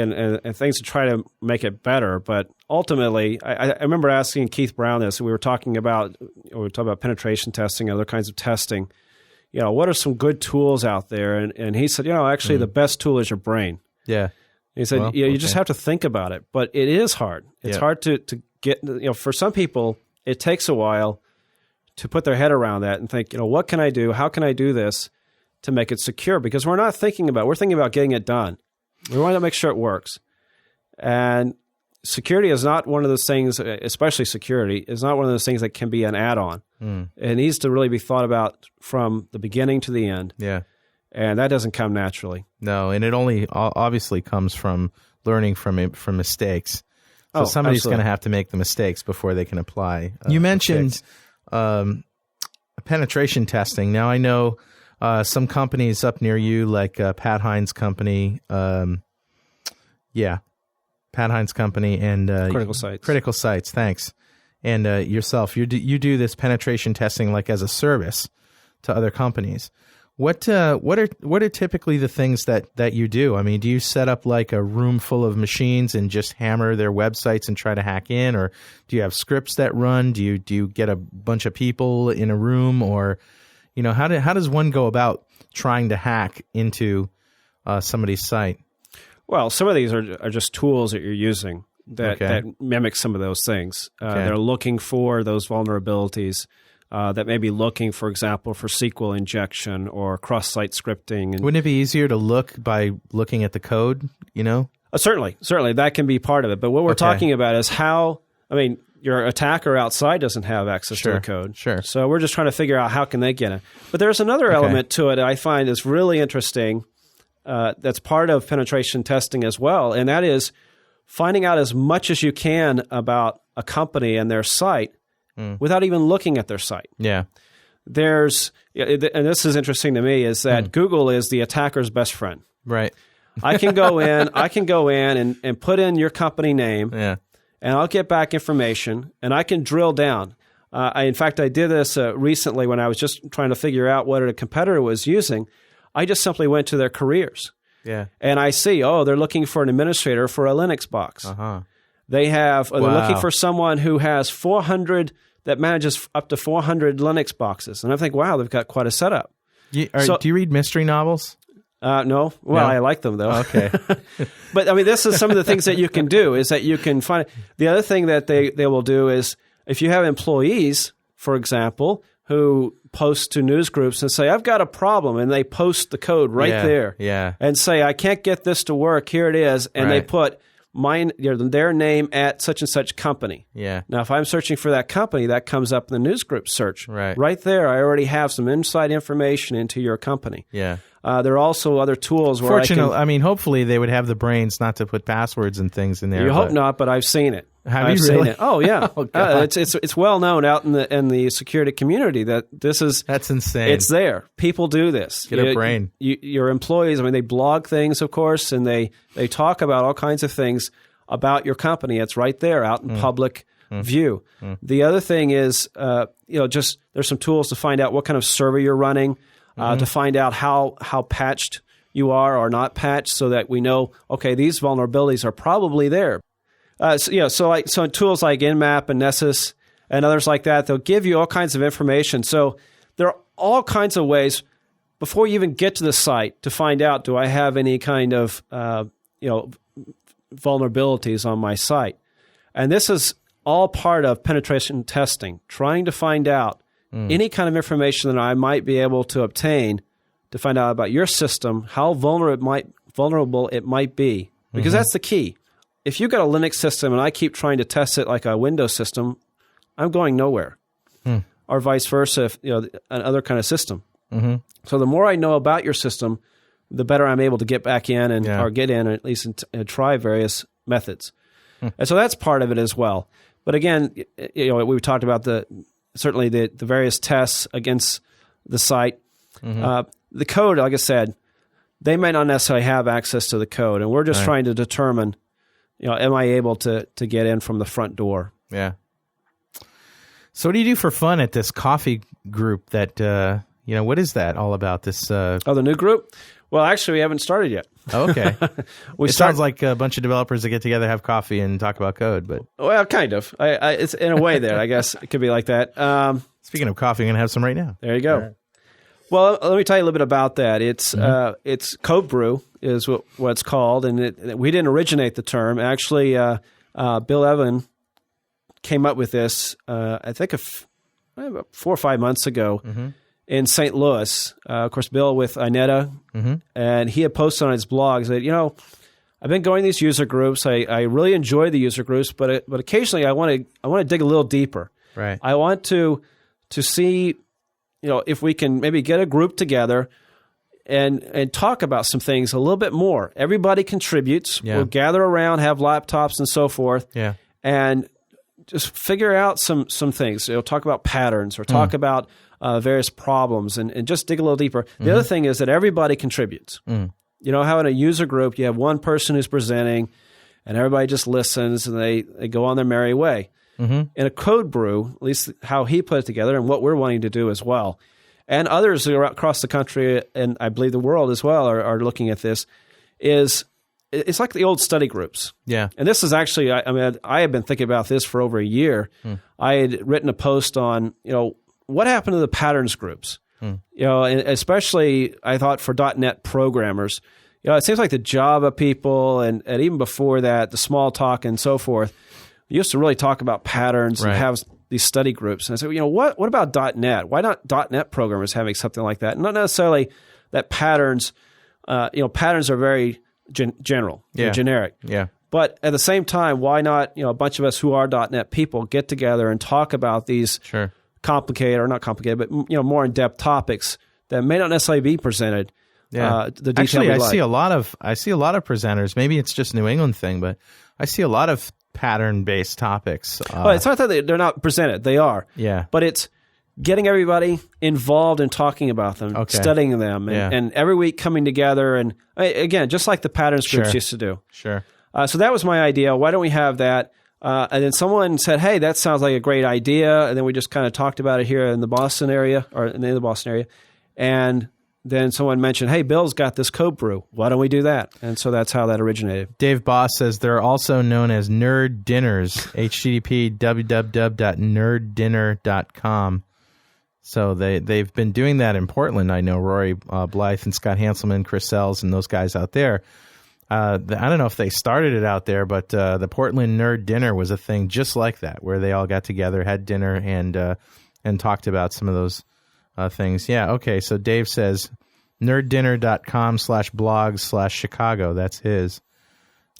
things to try to make it better, but ultimately, I remember asking Keith Brown this. We were talking about penetration testing, other kinds of testing. What are some good tools out there? And he said, actually, the best tool is your brain. Yeah. He said, you just have to think about it, but it is hard. It's hard to get. For some people, it takes a while to put their head around that and think, what can I do? How can I do this to make it secure? Because we're thinking about getting it done. We want to make sure it works. And security is not one of those things, especially security, is not one of those things that can be an add-on. It needs to really be thought about from the beginning to the end. Yeah. And that doesn't come naturally. No, and it only obviously comes from learning from mistakes. So somebody's going to have to make the mistakes before they can apply. You mentioned penetration testing. Now, I know some companies up near you, like Pat Hines Company, Pat Hines Company, and Critical Sites. Thanks, and yourself. You do this penetration testing like as a service to other companies. What are typically the things that you do? I mean, do you set up like a room full of machines and just hammer their websites and try to hack in, or do you have scripts that run? Do you get a bunch of people in a room, or how does one go about trying to hack into somebody's site? Well, some of these are just tools that you're using that mimic some of those things. They're looking for those vulnerabilities. That may be looking, for example, for SQL injection or cross-site scripting. Wouldn't it be easier to look by looking at the code, Certainly. That can be part of it. But what we're talking about is your attacker outside doesn't have access to the code. Sure. So we're just trying to figure out how can they get it. But there's another element to it I find is really interesting that's part of penetration testing as well, and that is finding out as much as you can about a company and their site without even looking at their site. Yeah. And this is interesting to me, is that Google is the attacker's best friend. Right. I can go in and put in your company name, and I'll get back information, and I can drill down. In fact, I did this recently when I was just trying to figure out what a competitor was using. I just simply went to their careers. Yeah. And I see, they're looking for an administrator for a Linux box. They're looking for someone who has 400, that manages up to 400 Linux boxes. And I think, wow, they've got quite a setup. Do you read mystery novels? No. Well, I like them, though. Okay. But, this is some of the things that you can do, is that you can find. The other thing that they will do is, if you have employees, for example, who post to news groups and say, I've got a problem, and they post the code there. Yeah. And say, I can't get this to work, here it is, and they put their name at such and such company. Yeah. Now, if I'm searching for that company, that comes up in the news group search. Right There, I already have some inside information into your company. Yeah. There are also other tools where hopefully they would have the brains not to put passwords and things in there. You hope not, but I've seen it. Have you really? Seen it. Oh yeah. It's well known out in the security community that that's insane. It's there. People do this. Get a brain. Your employees. They blog things, of course, and they talk about all kinds of things about your company. It's right there, out in public view. The other thing is, just there's some tools to find out what kind of server you're running, to find out how patched you are or not patched, so that we know, okay, these vulnerabilities are probably there. So tools like Nmap and Nessus and others like that, they'll give you all kinds of information. So there are all kinds of ways before you even get to the site to find out, do I have any kind of vulnerabilities on my site? And this is all part of penetration testing, trying to find out any kind of information that I might be able to obtain to find out about your system, how vulnerable it might be, because that's the key. If you've got a Linux system and I keep trying to test it like a Windows system, I'm going nowhere. Or vice versa, if another kind of system. So the more I know about your system, the better I'm able to get back in or get in, or at least try various methods. And so that's part of it as well. But again, we've talked about certainly the various tests against the site. The code, like I said, they may not necessarily have access to the code, and we're just trying to determine, am I able to get in from the front door? Yeah. So what do you do for fun at this coffee group that, what is that all about? This? The new group? Well, actually, we haven't started yet. Oh, okay. Sounds like a bunch of developers that get together, have coffee, and talk about code. But well, kind of. It's in a way there. I guess it could be like that. Speaking of coffee, I'm going to have some right now. There you go. Right. Well, let me tell you a little bit about that. It's Code Brew is what it's called, and we didn't originate the term. Actually, Bill Evan came up with this, I think, about 4 or 5 months ago in St. Louis. Of course, Bill with Ineta, and he had posted on his blog that, I've been going to these user groups. I really enjoy the user groups, but occasionally I want to dig a little deeper. Right. I want to see, if we can maybe get a group together and talk about some things a little bit more. Everybody contributes. Yeah. We'll gather around, have laptops and so forth. Yeah. And just figure out some things. Talk about patterns or talk about various problems and just dig a little deeper. The other thing is that everybody contributes. You know how in a user group you have one person who's presenting and everybody just listens and they go on their merry way. In a Code Brew, at least how he put it together and what we're wanting to do as well, and others across the country and I believe the world as well are looking at this, is it's like the old study groups. Yeah. And this is actually, I have been thinking about this for over a year. I had written a post on, what happened to the patterns groups? And especially I thought for .NET programmers, it seems like the Java people and even before that, the small talk and so forth, we used to really talk about patterns and have these study groups. And I said, what about .NET? Why not .NET programmers having something like that? Not necessarily that patterns, patterns are very general, generic. Yeah. But at the same time, why not, a bunch of us who are .NET people get together and talk about these complicated, or not complicated, but more in-depth topics that may not necessarily be presented. Yeah. The detail Actually, I see a lot of presenters. Maybe it's just New England thing, but I see a lot of pattern-based topics. It's not that they're not presented; they are. Yeah. But it's getting everybody involved in talking about them, studying them, and every week coming together. And again, just like the patterns groups used to do. Sure. So that was my idea. Why don't we have that? And then someone said, "Hey, that sounds like a great idea." And then we just kind of talked about it here in the Boston area, and then someone mentioned, "Hey, Bill's got this Code Brew. Why don't we do that?" And so that's how that originated. Dave Boss says they're also known as Nerd Dinners. HTTP www.nerddinner.com. So they've been doing that in Portland. I know Rory Blythe and Scott Hanselman, Chris Sells, and those guys out there. I don't know if they started it out there, but the Portland Nerd Dinner was a thing just like that, where they all got together, had dinner, and talked about some of those things. Yeah, okay, so Dave says nerddinner.com/blogs/Chicago. That's his.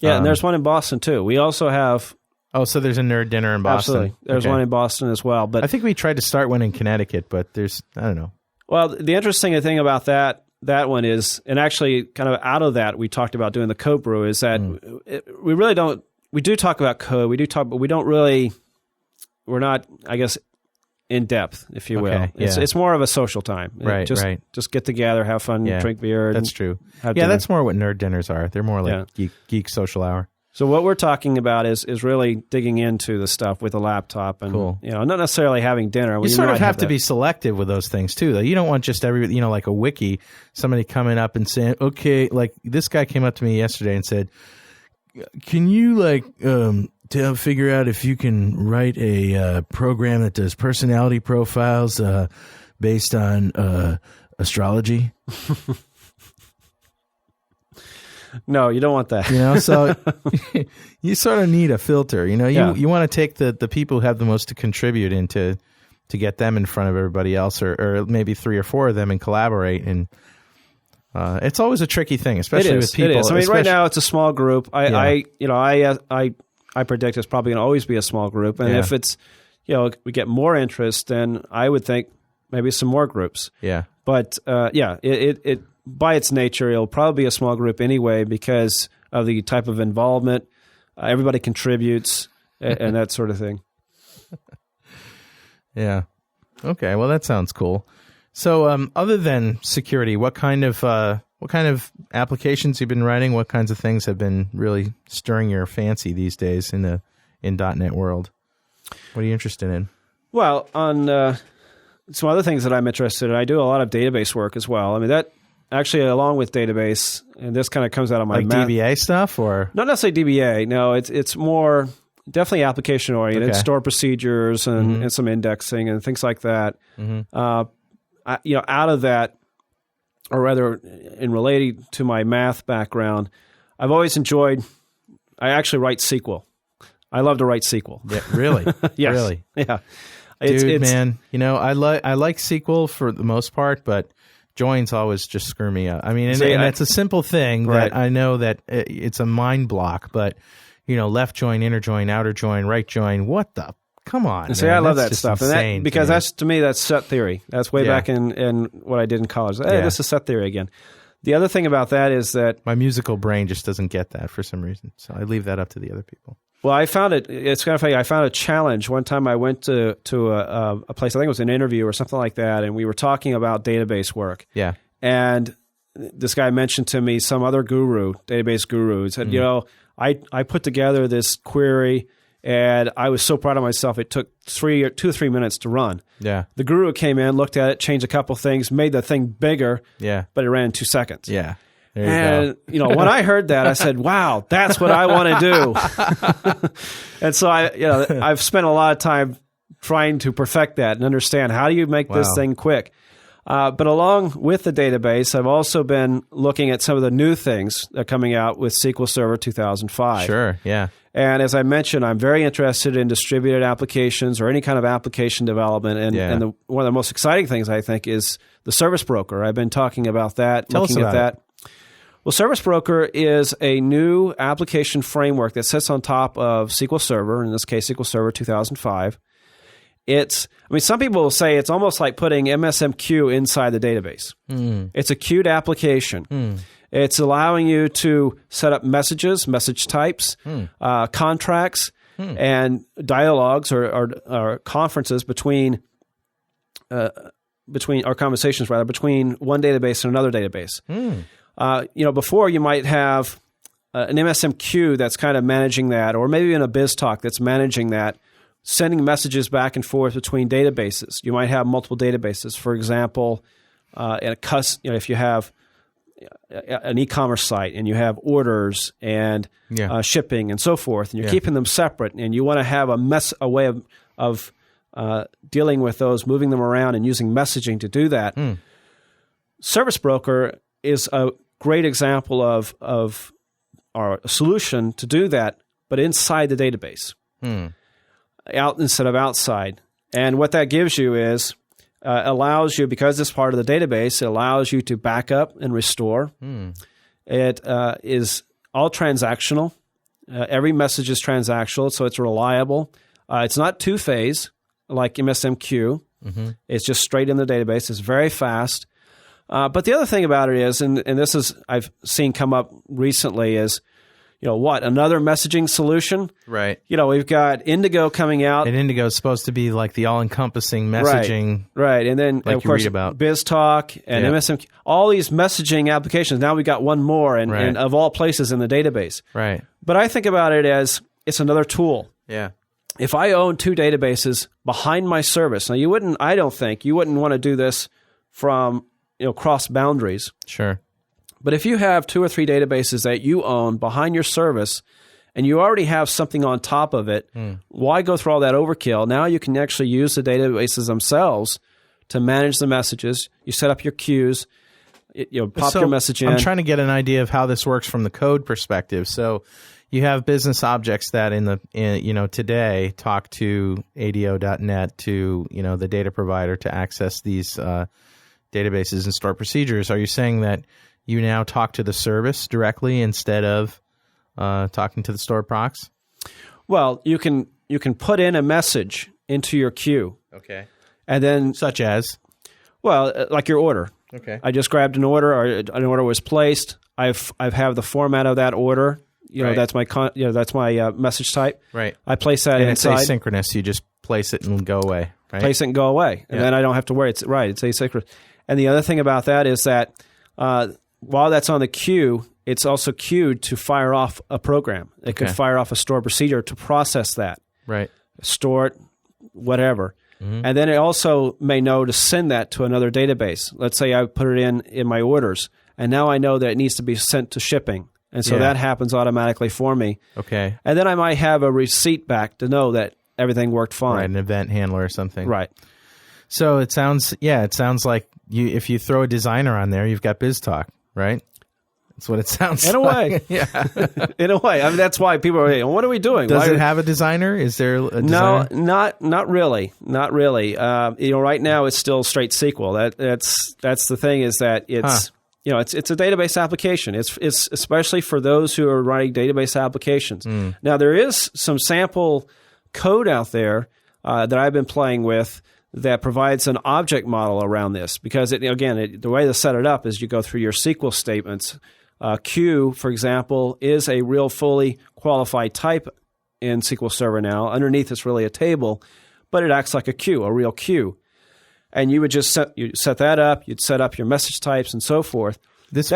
Yeah, and there's one in Boston, too. We also have... Oh, so there's a Nerd Dinner in Boston. Absolutely. There's one in Boston as well. But I think we tried to start one in Connecticut, but I don't know. Well, the interesting thing about that one is, and actually kind of out of that we talked about doing the Code Brew, is that we really don't... We do talk about code. We do talk, but we don't really... We're not, I guess... in depth, if you will. It's more of a social time. Right, Just get together, have fun, drink beer. That's true. That's more what nerd dinners are. They're more like geek social hour. So what we're talking about is really digging into the stuff with a laptop and not necessarily having dinner. You sort of have to be selective with those things too, though. You don't want just like a wiki, somebody coming up and saying, okay, like this guy came up to me yesterday and said, can you to figure out if you can write a program that does personality profiles based on astrology? No, you don't want that. So you sort of need a filter. You want to take the people who have the most to contribute to get them in front of everybody else, or maybe 3 or 4 of them and collaborate. And it's always a tricky thing, especially with people. It is. I mean, right now it's a small group. I predict it's probably going to always be a small group, and if it's, we get more interest, then I would think maybe some more groups. Yeah. But it by its nature, it'll probably be a small group anyway because of the type of involvement. Everybody contributes and that sort of thing. Yeah. Okay. Well, that sounds cool. So, other than security, what kind of applications you've been writing? What kinds of things have been really stirring your fancy these days in .NET world? What are you interested in? Well, on some other things that I'm interested in, I do a lot of database work as well. I mean, that actually, along with database, and this kind of comes out of my DBA stuff, or not necessarily DBA. No, it's more definitely application oriented, store procedures and some indexing and things like that. Out of that, or rather, in relating to my math background, I've always enjoyed. I actually write SQL. I love to write SQL. Yeah, really? Yes. Really? Yeah. Dude, man, I like SQL for the most part, but joins always just screw me up. I mean, and it's a simple thing that I know that it's a mind block, but left join, inner join, outer join, right join. What the? Come on. See, man. I love that's that stuff, and because that's to me that's set theory. That's way back in what I did in college. Hey, this is set theory again. The other thing about that is that my musical brain just doesn't get that for some reason, so I leave that up to the other people. Well, I found it. It's kind of funny. I found a challenge one time. I went to a place. I think it was an interview or something like that, and we were talking about database work. Yeah. And this guy mentioned to me some other database guru. He said, I put together this query, and I was so proud of myself. It took 2 or 3 minutes to run. Yeah. The guru came in, looked at it, changed a couple things, made the thing bigger. Yeah. But it ran in 2 seconds. Yeah. And when I heard that, I said, "Wow, that's what I want to do." And so I've spent a lot of time trying to perfect that and understand how do you make this thing quick. But along with the database, I've also been looking at some of the new things that are coming out with SQL Server 2005. Sure, yeah. And as I mentioned, I'm very interested in distributed applications or any kind of application development. And one of the most exciting things, I think, is the Service Broker. I've been talking about that, looking at that. Well, Service Broker is a new application framework that sits on top of SQL Server, in this case, SQL Server 2005. Some people will say it's almost like putting MSMQ inside the database. It's a queued application. It's allowing you to set up messages, message types, contracts, and dialogues or conferences between conversations between one database and another database. Before you might have an MSMQ that's kind of managing that, or maybe in a BizTalk that's managing that, sending messages back and forth between databases. You might have multiple databases. For example, if you have an e-commerce site and you have orders and shipping and so forth, and you're keeping them separate, and you want to have a way of dealing with those, moving them around and using messaging to do that. Service Broker is a great example of our solution to do that, but inside the database, out instead of outside. And what that gives you is allows you, because it's part of the database, it allows you to back up and restore. It is all transactional. Every message is transactional, so it's reliable. It's not two-phase like MSMQ. It's just straight in the database. It's very fast. But the other thing about it is, and this is I've seen come up recently, is another messaging solution. Right. We've got Indigo coming out. And Indigo is supposed to be like the all-encompassing messaging. Right. And then, like of course, BizTalk and MSMQ, all these messaging applications. Now we've got one more, and of all places in the database. Right. But I think about it as it's another tool. Yeah. If I own 2 databases behind my service, now I don't think you wouldn't want to do this from cross boundaries. Sure. But if you have 2 or 3 databases that you own behind your service and you already have something on top of it, why go through all that overkill? Now you can actually use the databases themselves to manage the messages. You set up your queues, pop your message in. I'm trying to get an idea of how this works from the code perspective. So you have business objects that today talk to ADO.net to, the data provider to access these databases and store procedures. Are you saying that you now talk to the service directly instead of talking to the store procs? Well, you can put in a message into your queue. Okay. And then, such as? Well, like your order. Okay. I just grabbed an order, or an order was placed. I have the format of that order. That's my that's my message type. Right. I place that inside. It's asynchronous. You just place it and go away. Right? Place it and go away, and then I don't have to worry. It's asynchronous. And the other thing about that is that while that's on the queue, it's also queued to fire off a program. It could fire off a store procedure to process that. Right. Store it, whatever. And then it also may know to send that to another database. Let's say I put it in my orders, and now I know that it needs to be sent to shipping. And so that happens automatically for me. Okay. And then I might have a receipt back to know that everything worked fine. Right, an event handler or something. Right. So it sounds like if you throw a designer on there, you've got BizTalk, right? That's what it sounds in like. In a way. Yeah. In a way. I mean, that's why people are saying, what are we doing? Does it have a designer? Is there a designer? No, not really. Not really. Right now it's still straight SQL. That's the thing, is that it's it's a database application. It's especially for those who are writing database applications. Now there is some sample code out there that I've been playing with that provides an object model around this, because the way to set it up is you go through your SQL statements. Q, for example, is a real fully qualified type in SQL Server now. Underneath it's really a table, but it acts like a queue, a real queue. And you would just set that up. You'd set up your message types and so forth. This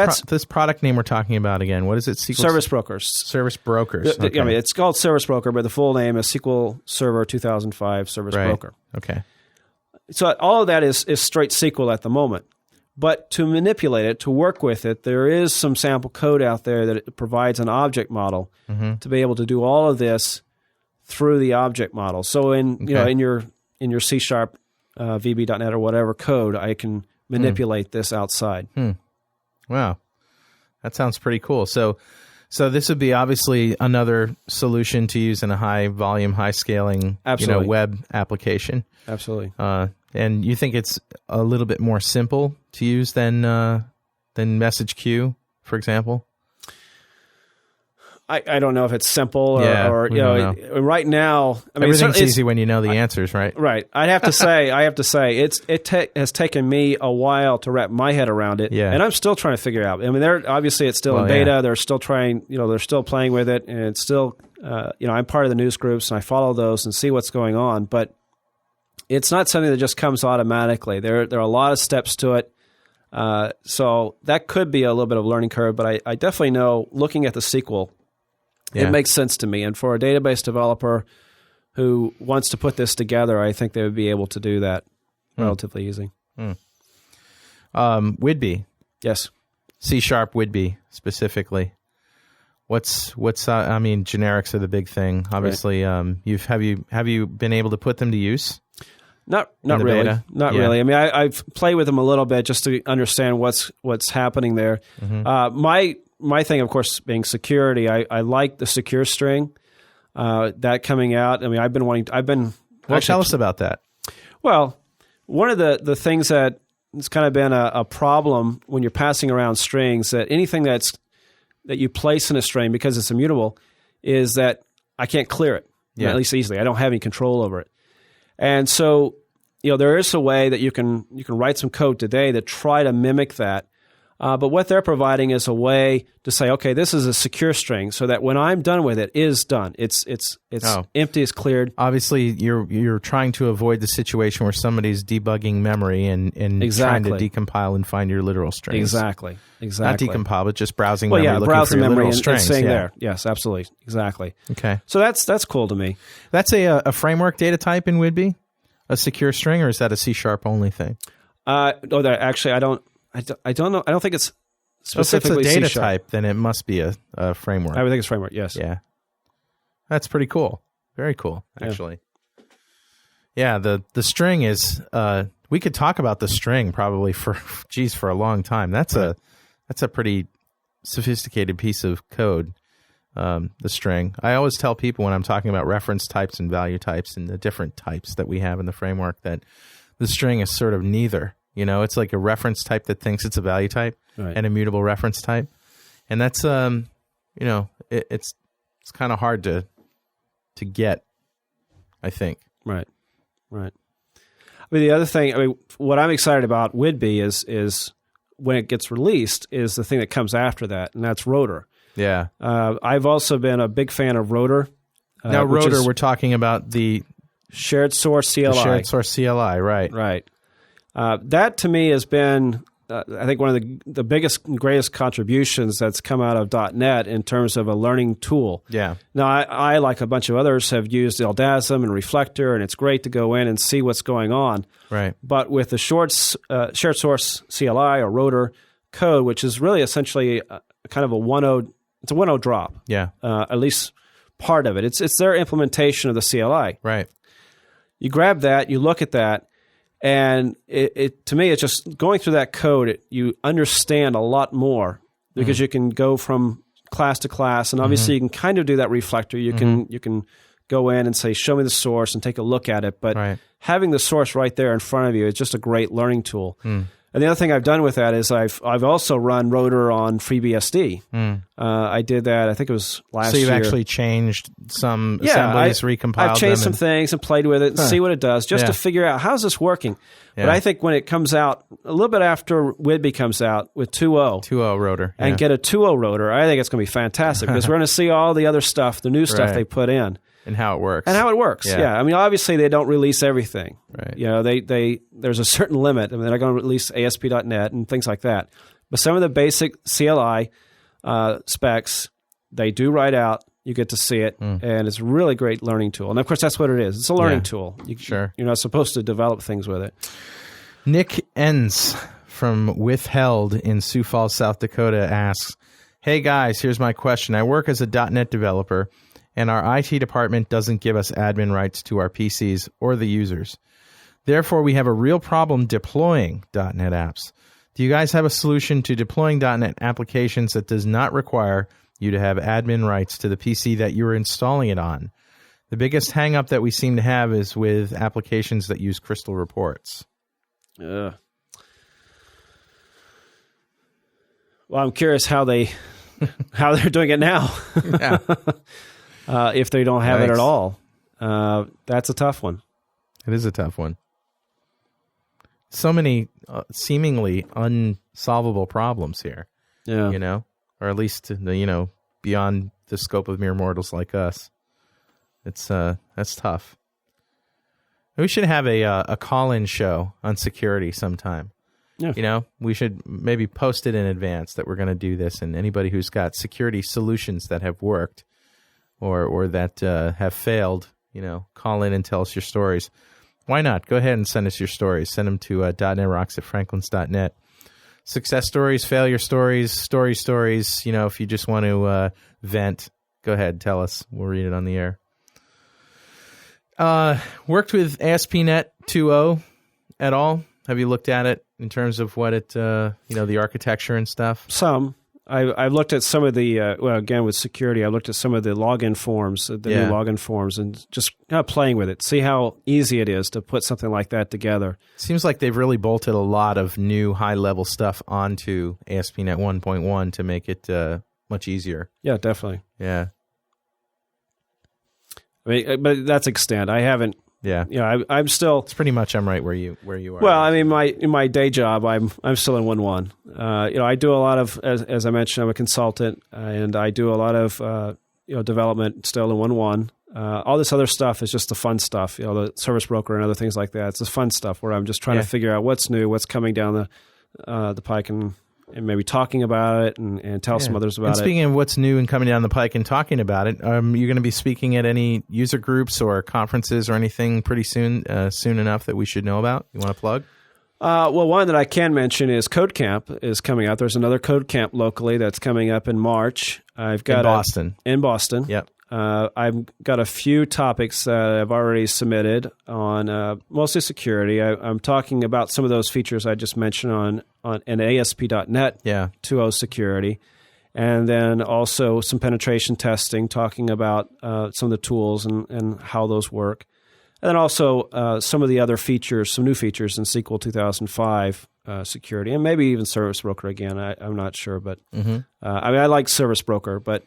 product name we're talking about again, what is it? SQL Service Brokers. Service Brokers. Okay. I mean, it's called Service Broker, but the full name is SQL Server 2005 Service Broker. Okay. So all of that is straight SQL at the moment. But to manipulate it, to work with it, there is some sample code out there that it provides an object model to be able to do all of this through the object model. So in your C# VB.NET or whatever code, I can manipulate this outside. Wow, that sounds pretty cool. So this would be obviously another solution to use in a high volume, high scaling, web application. Absolutely. And you think it's a little bit more simple to use than message queue, for example? I don't know if it's simple or right now. I mean, everything's easy when you know the answers, right? Right. I have to say, it has taken me a while to wrap my head around it, and I'm still trying to figure it out. I mean, it's still in beta. Yeah. They're still trying. They're still playing with it, and it's still. I'm part of the news groups, and I follow those and see what's going on, but it's not something that just comes automatically. There are a lot of steps to it. So that could be a little bit of a learning curve, but I definitely know, looking at the SQL, it makes sense to me. And for a database developer who wants to put this together, I think they would be able to do that relatively easy. Widby. Yes. C# Widby specifically. What's I mean, generics are the big thing. Obviously, right. Have you been able to put them to use? Not really. Beta? Not really. I mean, I've played with them a little bit just to understand what's happening there. My thing, of course, being security, I like the secure string that coming out. I mean, I've been. Well, tell us about that. Well, one of the things that has kind of been a problem when you're passing around strings, that anything that you place in a string, because it's immutable, is that I can't clear it, at least easily. I don't have any control over it. And so, there is a way that you can write some code today that try to mimic that. But what they're providing is a way to say, okay, this is a secure string, so that when I'm done with it, is done. It's empty, it's cleared. Obviously, you're trying to avoid the situation where somebody's debugging memory and trying to decompile and find your literal strings. Exactly. Not decompile, but just browsing memory, looking browsing for your memory literal strings. And saying there. Yes, absolutely, exactly. Okay. So that's cool to me. That's a framework data type in Widby, a secure string, or is that a C# only thing? Actually, I don't know. I don't think it's specifically if it's a data C#. type, then it must be a framework. I would think it's framework, yes. Yeah. That's pretty cool. Very cool, actually. Yeah, the string is we could talk about the string probably for a long time. That's a pretty sophisticated piece of code. The string. I always tell people when I'm talking about reference types and value types and the different types that we have in the framework that the string is sort of neither. It's like a reference type that thinks it's a value type, an immutable reference type, and that's it's kind of hard to get, I think. Right. I mean, the other thing, what I'm excited about Widby is when it gets released is the thing that comes after that, and that's Rotor. Yeah. I've also been a big fan of Rotor. Now, Rotor, we're talking about the shared source CLI. The shared source CLI, right. Right. That to me has been I think one of the biggest and greatest contributions that's come out of .NET in terms of a learning tool. Yeah. Now, I like a bunch of others, have used Eldasm and Reflector, and it's great to go in and see what's going on. Right. But with the shared source CLI or rotor code, which is really essentially kind of a 1.0, it's a 1.0 drop. Yeah. At least part of it. It's their implementation of the CLI. Right. You grab that, you look at that, and it to me, it's just going through that code, you understand a lot more because you can go from class to class, and obviously you can kind of do that reflector. You can go in and say, show me the source and take a look at it. But having the source right there in front of you is just a great learning tool. And the other thing I've done with that is I've also run rotor on FreeBSD. I did that, I think it was last year. So you've actually changed some assemblies, recompiled them. I've changed some things and played with it and see what it does just to figure out how's this working. But I think when it comes out, a little bit after WIDBE comes out with 2.0 rotor, and get a 2.0 rotor, I think it's going to be fantastic because we're going to see all the other stuff, the new stuff they put in. And how it works. Yeah. I mean, obviously they don't release everything. Right. You know, there's a certain limit. I mean, they're not going to release ASP.NET and things like that. But some of the basic CLI specs, they do write out. You get to see it, and it's a really great learning tool. And of course, that's what it is. It's a learning tool. You're not supposed to develop things with it. Nick Enns from Withheld in Sioux Falls, South Dakota asks, "Hey guys, here's my question. I work as a .NET developer, and our IT department doesn't give us admin rights to our PCs or the users. Therefore, we have a real problem deploying .NET apps. Do you guys have a solution to deploying .NET applications that does not require you to have admin rights to the PC that you're installing it on? The biggest hang-up that we seem to have is with applications that use Crystal reports." Well, I'm curious how they're doing it now. If they don't have it at all. That's a tough one. It is a tough one. So many seemingly unsolvable problems here. Yeah. You know, or at least, beyond the scope of mere mortals like us. That's tough. We should have a call-in show on security sometime. Yeah. You know, we should maybe post it in advance that we're going to do this, and anybody who's got security solutions that have worked or that have failed, call in and tell us your stories. Why not? Go ahead and send us your stories. Send them to .NETRocks@franklins.net. Success stories, failure stories, stories. If you just want to vent, go ahead, tell us. We'll read it on the air. Worked with ASP.NET 2.0 at all? Have you looked at it in terms of what it, the architecture and stuff? Some. I've looked at some of the, again, with security, I looked at some of the login forms, new login forms, and just kind of playing with it. See how easy it is to put something like that together. Seems like they've really bolted a lot of new high-level stuff onto ASP.NET 1.1 to make it much easier. Yeah, definitely. Yeah. I mean, but that's extent. I haven't. Yeah. I'm still. It's pretty much I'm right where you are. Well, I mean, in my day job, I'm still in 1.1. I do a lot of, as I mentioned, I'm a consultant, and I do a lot of development still in 1.1. All this other stuff is just the fun stuff. The service broker and other things like that. It's the fun stuff where I'm just trying to figure out what's new, what's coming down the pike, and maybe talking about it and tell some others about it. Speaking of what's new and coming down the pike and talking about it, you're going to be speaking at any user groups or conferences or anything pretty soon enough that we should know about? You want to plug? Well, one that I can mention is Code Camp is coming up. There's another Code Camp locally that's coming up in March. I've got in Boston. Yep. I've got a few topics that I've already submitted on mostly security. I'm talking about some of those features I just mentioned on an ASP.NET 2.0 security, and then also some penetration testing, talking about some of the tools and how those work. And then also some of the other features, some new features in SQL 2005 security, and maybe even Service Broker again. I'm not sure, but I like Service Broker, but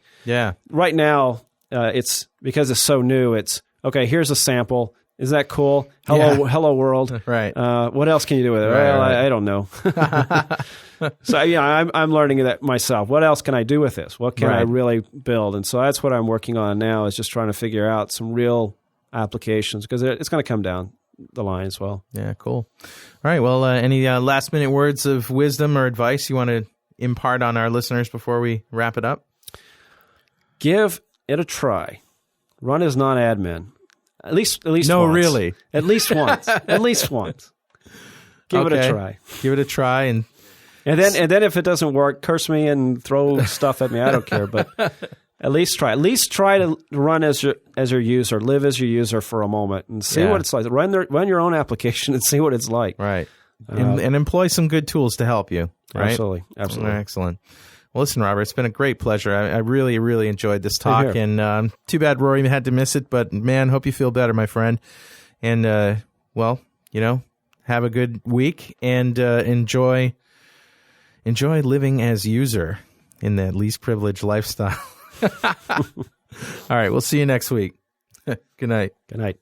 right now, it's because it's so new. It's okay. Here's a sample. Is that cool? Hello world. Right. What else can you do with it? I don't know. So I'm learning that myself. What else can I do with this? What can I really build? And so that's what I'm working on now. Is just trying to figure out some real applications because it's going to come down. the line as well. Yeah, cool. All right. Well, any last minute words of wisdom or advice you want to impart on our listeners before we wrap it up? Give it a try. Run as non-admin. At least no, once. Really? At least once. At least once. Give it a try. Give it a try, and then if it doesn't work, curse me and throw stuff at me. I don't care, but at least try. At least try to run as your user, live as your user for a moment, and see what it's like. Run your own application and see what it's like. Right. And employ some good tools to help you. Right? Absolutely. Excellent. Well, listen, Robert, it's been a great pleasure. I really, really enjoyed this talk, and too bad Rory had to miss it, but man, hope you feel better, my friend. And, have a good week, and enjoy living as user in that least privileged lifestyle. All right, we'll see you next week. Good night. Good night.